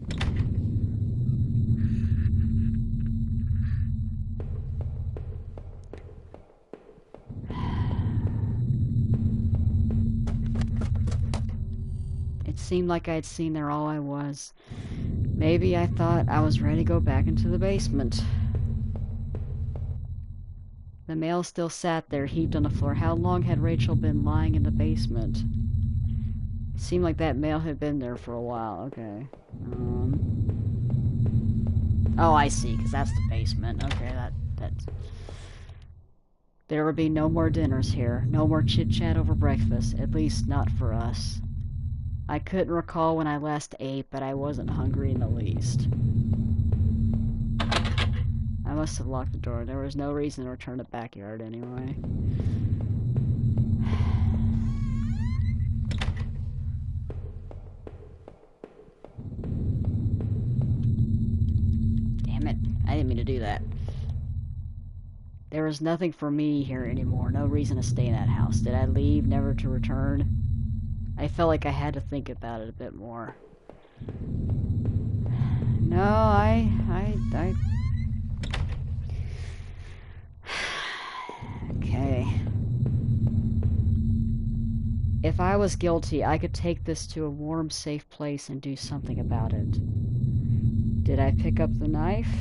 Speaker 1: It seemed like I'd seen there all I was. Maybe I thought I was ready to go back into the basement. The mail still sat there, heaped on the floor. How long had Rachel been lying in the basement? It seemed like that mail had been there for a while. Okay. Oh, I see, because that's the basement. Okay, that's... There would be no more dinners here. No more chit-chat over breakfast. At least not for us. I couldn't recall when I last ate, but I wasn't hungry in the least. I must have locked the door. There was no reason to return to the backyard anyway. Damn it. I didn't mean to do that. There was nothing for me here anymore. No reason to stay in that house. Did I leave, never to return? I felt like I had to think about it a bit more. No, I... Okay. If I was guilty, I could take this to a warm, safe place and do something about it. Did I pick up the knife?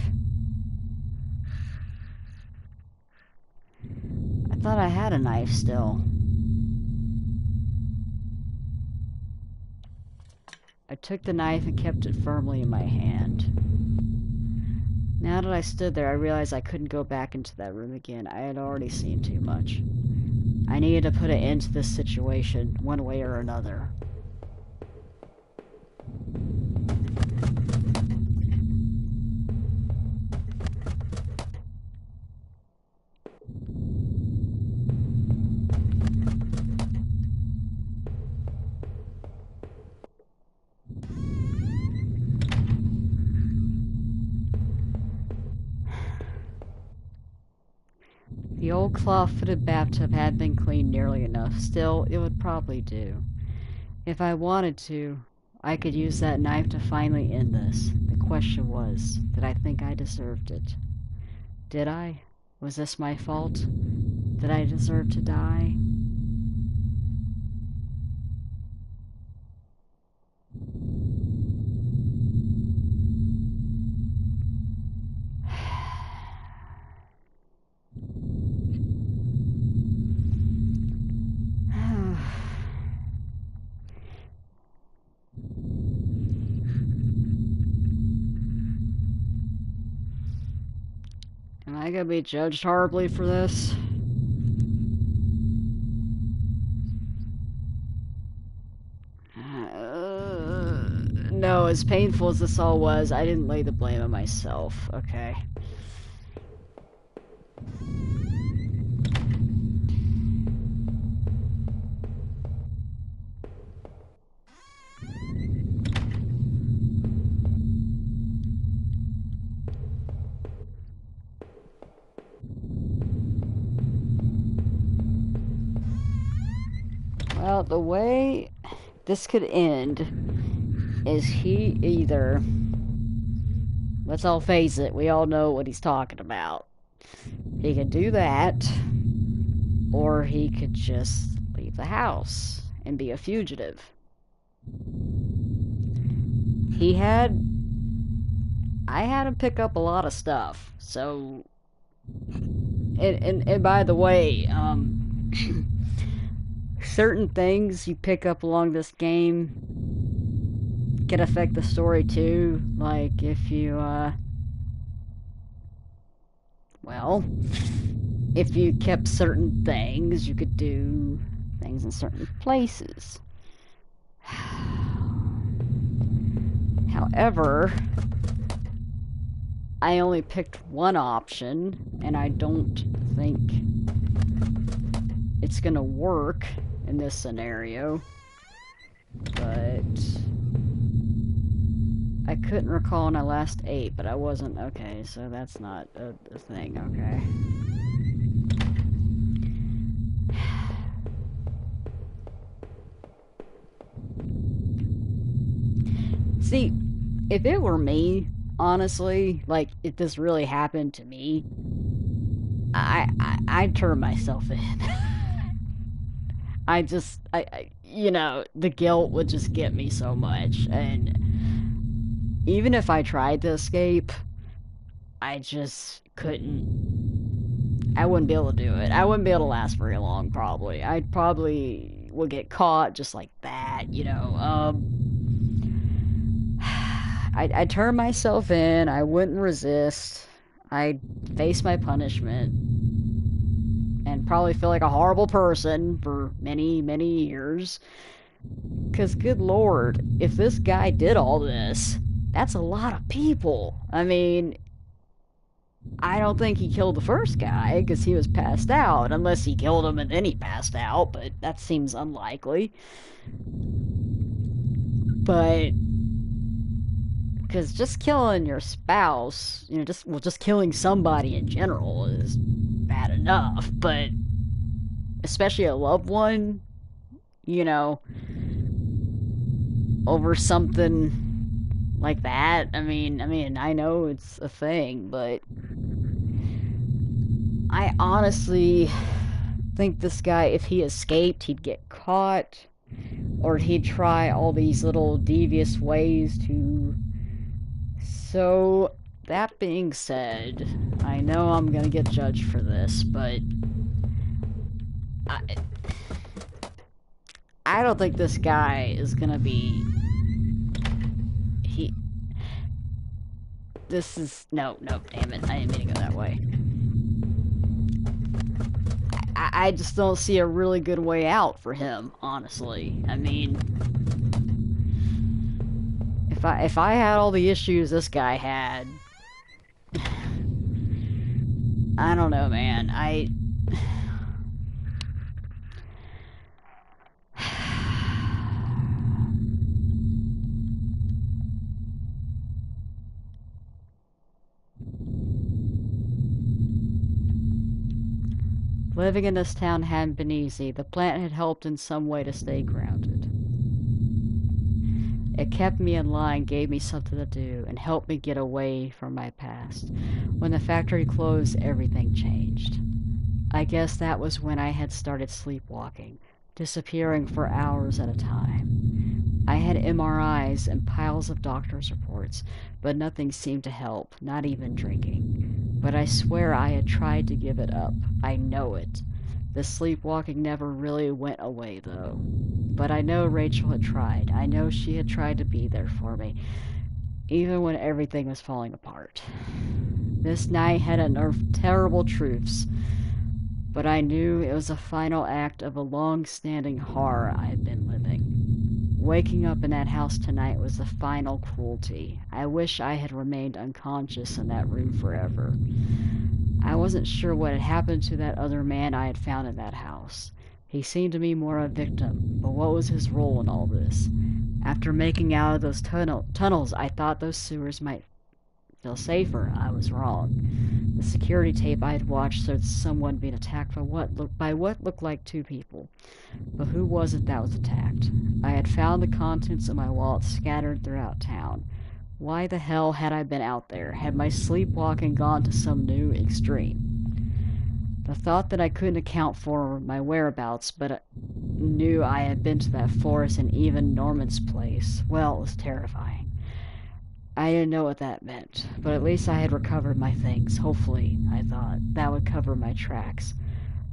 Speaker 1: I thought I had a knife still. I took the knife and kept it firmly in my hand. Now that I stood there, I realized I couldn't go back into that room again. I had already seen too much. I needed to put an end to this situation, one way or another. The old claw-footed bathtub had been cleaned nearly enough. Still, it would probably do. If I wanted to, I could use that knife to finally end this. The question was, did I think I deserved it? Did I? Was this my fault? Did I deserve to die? Am I gonna be judged horribly for this? No, as painful as this all was, I didn't lay the blame on myself, okay? Well, the way this could end is he either... Let's all face it, we all know what he's talking about. He could do that, or he could just leave the house and be a fugitive. I had him pick up a lot of stuff, so... And by the way, certain things you pick up along this game can affect the story too. Like if you, well, if you kept certain things, you could do things in certain places. However, I only picked one option, and I don't think it's gonna work in this scenario, but I couldn't recall when I last ate, but I wasn't, okay, so that's not a thing, okay. See, if it were me, honestly, like, if this really happened to me, I'd turn myself in. You know, the guilt would just get me so much, and even if I tried to escape, I just couldn't. I wouldn't be able to do it. I wouldn't be able to last very long, probably. I'd probably would get caught just like that, you know. I'd turn myself in, I wouldn't resist, I'd face my punishment, and probably feel like a horrible person for many, many years. Because, good lord, if this guy did all this, that's a lot of people. I mean, I don't think he killed the first guy, because he was passed out, unless he killed him and then he passed out, but that seems unlikely. But... because just killing your spouse, you know, just killing somebody in general is bad bad enough, but especially a loved one, you know, over something like that. I know it's a thing, but I honestly think this guy, if he escaped, he'd get caught, or he'd try all these little devious ways to. So, that being said, I know I'm gonna get judged for this, but I, I don't think this guy is gonna be. He. This is. No, no, damn it. I didn't mean to go that way. I just don't see a really good way out for him, honestly. I mean, if I had all the issues this guy had, I don't know, man. Living in this town hadn't been easy. The plant had helped in some way to stay grounded. It kept me in line, gave me something to do, and helped me get away from my past. When the factory closed, everything changed. I guess that was when I had started sleepwalking, disappearing for hours at a time. I had MRIs and piles of doctor's reports, but nothing seemed to help, not even drinking. But I swear I had tried to give it up. I know it. The sleepwalking never really went away, though. But I know Rachel had tried. I know she had tried to be there for me, even when everything was falling apart. This night had unearthed terrible truths, but I knew it was a final act of a long-standing horror I had been living. Waking up in that house tonight was the final cruelty. I wish I had remained unconscious in that room forever. I wasn't sure what had happened to that other man I had found in that house. He seemed to me more a victim, but what was his role in all this? After making out of those tunnels, I thought those sewers might feel safer. I was wrong. The security tape I had watched showed someone being attacked by what looked like two people. But who was it that was attacked? I had found the contents of my wallet scattered throughout town. Why the hell had I been out there? Had my sleepwalking gone to some new extreme? The thought that I couldn't account for my whereabouts, but knew I had been to that forest and even Norman's place, well, it was terrifying. I didn't know what that meant, but at least I had recovered my things. Hopefully, I thought, that would cover my tracks,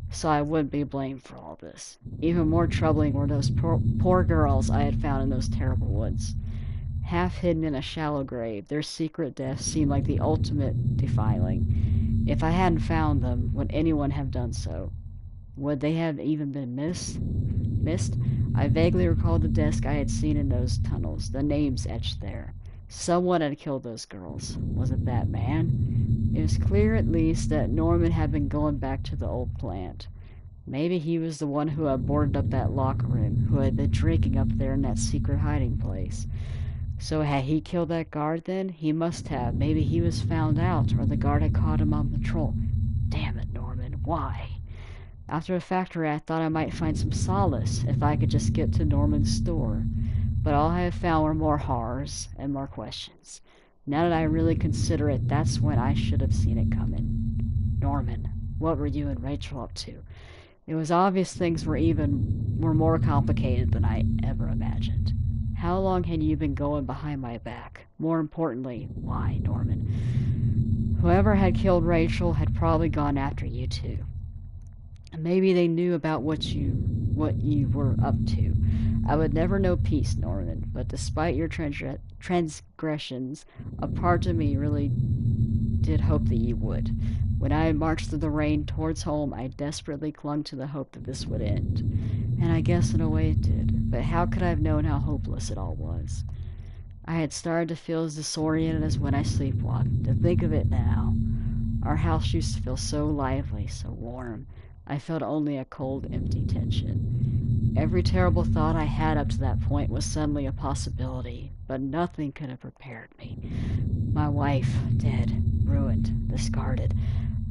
Speaker 1: so I wouldn't be blamed for all this. Even more troubling were those poor girls I had found in those terrible woods. Half hidden in a shallow grave, their secret deaths seemed like the ultimate defiling. If I hadn't found them, would anyone have done so? Would they have even been missed? I vaguely recalled the desk I had seen in those tunnels, the names etched there. Someone had killed those girls. Was it that man? It was clear, at least, that Norman had been going back to the old plant. Maybe he was the one who had boarded up that locker room, who had been drinking up there in that secret hiding place. So had he killed that guard then? He must have. Maybe he was found out, or the guard had caught him on patrol. Damn it, Norman, why? After the factory, I thought I might find some solace if I could just get to Norman's store. But all I have found were more horrors and more questions. Now that I really consider it, that's when I should have seen it coming. Norman, what were you and Rachel up to? It was obvious things were more complicated than I ever imagined. How long had you been going behind my back? More importantly, why, Norman? Whoever had killed Rachel had probably gone after you too. Maybe they knew about what you were up to. I would never know peace, Norman, but despite your transgressions, a part of me really did hope that you would. When I marched through the rain towards home, I desperately clung to the hope that this would end. And I guess in a way it did, but how could I have known how hopeless it all was? I had started to feel as disoriented as when I sleepwalked. To think of it now. Our house used to feel so lively, so warm. I felt only a cold, empty tension. Every terrible thought I had up to that point was suddenly a possibility, but nothing could have prepared me. My wife, dead, ruined, discarded.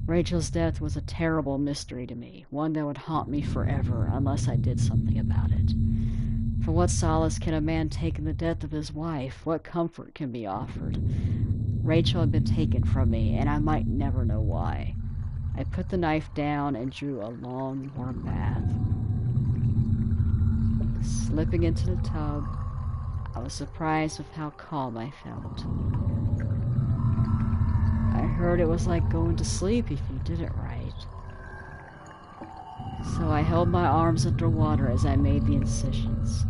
Speaker 1: Rachel's death was a terrible mystery to me, one that would haunt me forever unless I did something about it. For what solace can a man take in the death of his wife? What comfort can be offered? Rachel had been taken from me, and I might never know why. I put the knife down and drew a long, warm bath. Slipping into the tub, I was surprised with how calm I felt. I heard it was like going to sleep if you did it right. So I held my arms underwater as I made the incisions.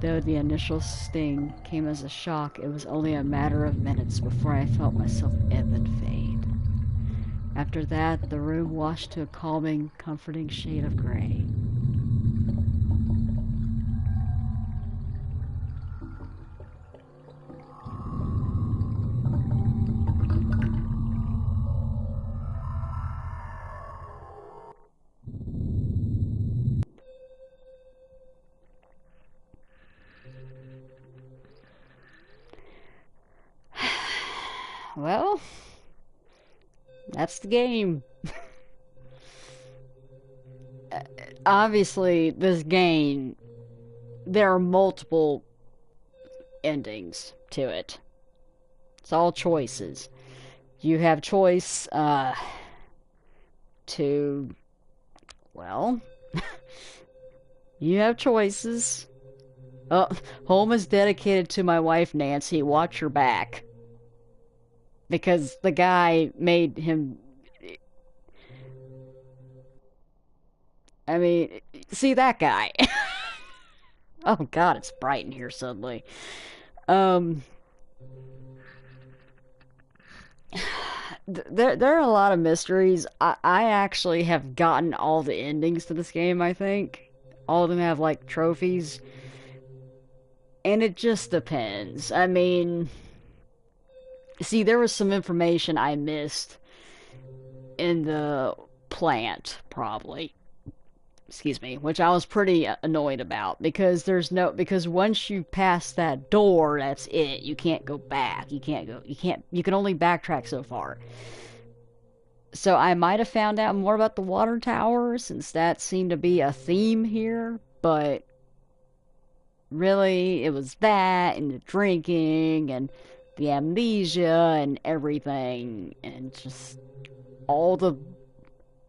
Speaker 1: Though the initial sting came as a shock, it was only a matter of minutes before I felt myself ebb and fade. After that, the room washed to a calming, comforting shade of gray. Well, that's the game. Obviously, this game, there are multiple endings to it. It's all choices. You have choice to, well, you have choices. Home is dedicated to my wife, Nancy. Watch your back. Because the guy made him. I mean, see that guy. Oh god, it's bright in here suddenly. Um, there are a lot of mysteries. I actually have gotten all the endings to this game, I think. All of them have, like, trophies. And it just depends. I mean, see, there was some information I missed in the plant, probably. Excuse me, which I was pretty annoyed about because once you pass that door, that's it. You can't go back. You can only backtrack so far. So I might have found out more about the water tower since that seemed to be a theme here, but really it was that and the drinking and the amnesia and everything and just all the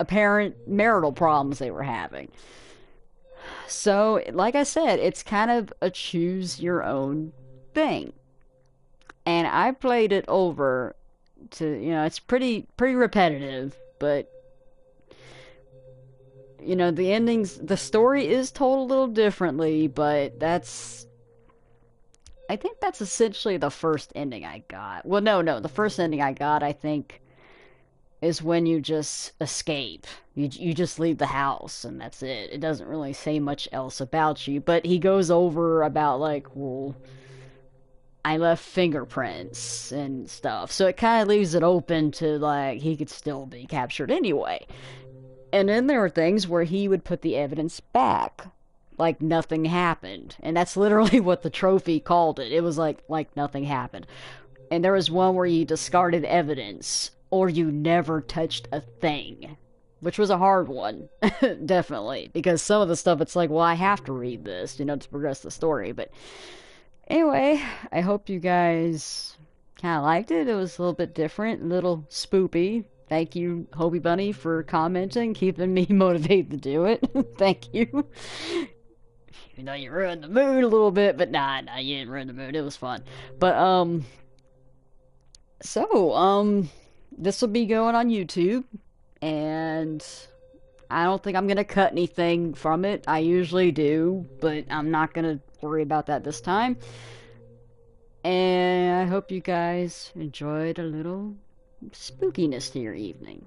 Speaker 1: apparent marital problems they were having. So, like I said, it's kind of a choose your own thing. And I played it over to, it's pretty repetitive, but the endings, the story is told a little differently, but I think that's essentially the first ending I got. Well, no, the first ending I got, I think, is when you just escape. You just leave the house and that's it. It doesn't really say much else about you, but he goes over about like, well, I left fingerprints and stuff. So it kind of leaves it open to like he could still be captured anyway. And then there are things where he would put the evidence back. Like nothing happened. And that's literally what the trophy called it. It was like nothing happened. And there was one where you discarded evidence or you never touched a thing, which was a hard one, definitely, because some of the stuff it's like, well, I have to read this, to progress the story. But anyway, I hope you guys kind of liked it. It was a little bit different, a little spoopy. Thank you, Hobie Bunny, for commenting, keeping me motivated to do it. Thank you. Even though you ruined the mood a little bit, but nah, you didn't ruin the mood. It was fun. But so this will be going on YouTube, and I don't think I'm gonna cut anything from it. I usually do, but I'm not gonna worry about that this time. And I hope you guys enjoyed a little spookiness to your evening.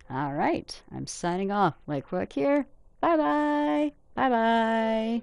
Speaker 1: Alright, I'm signing off. Like Quick here. Bye bye. Bye bye.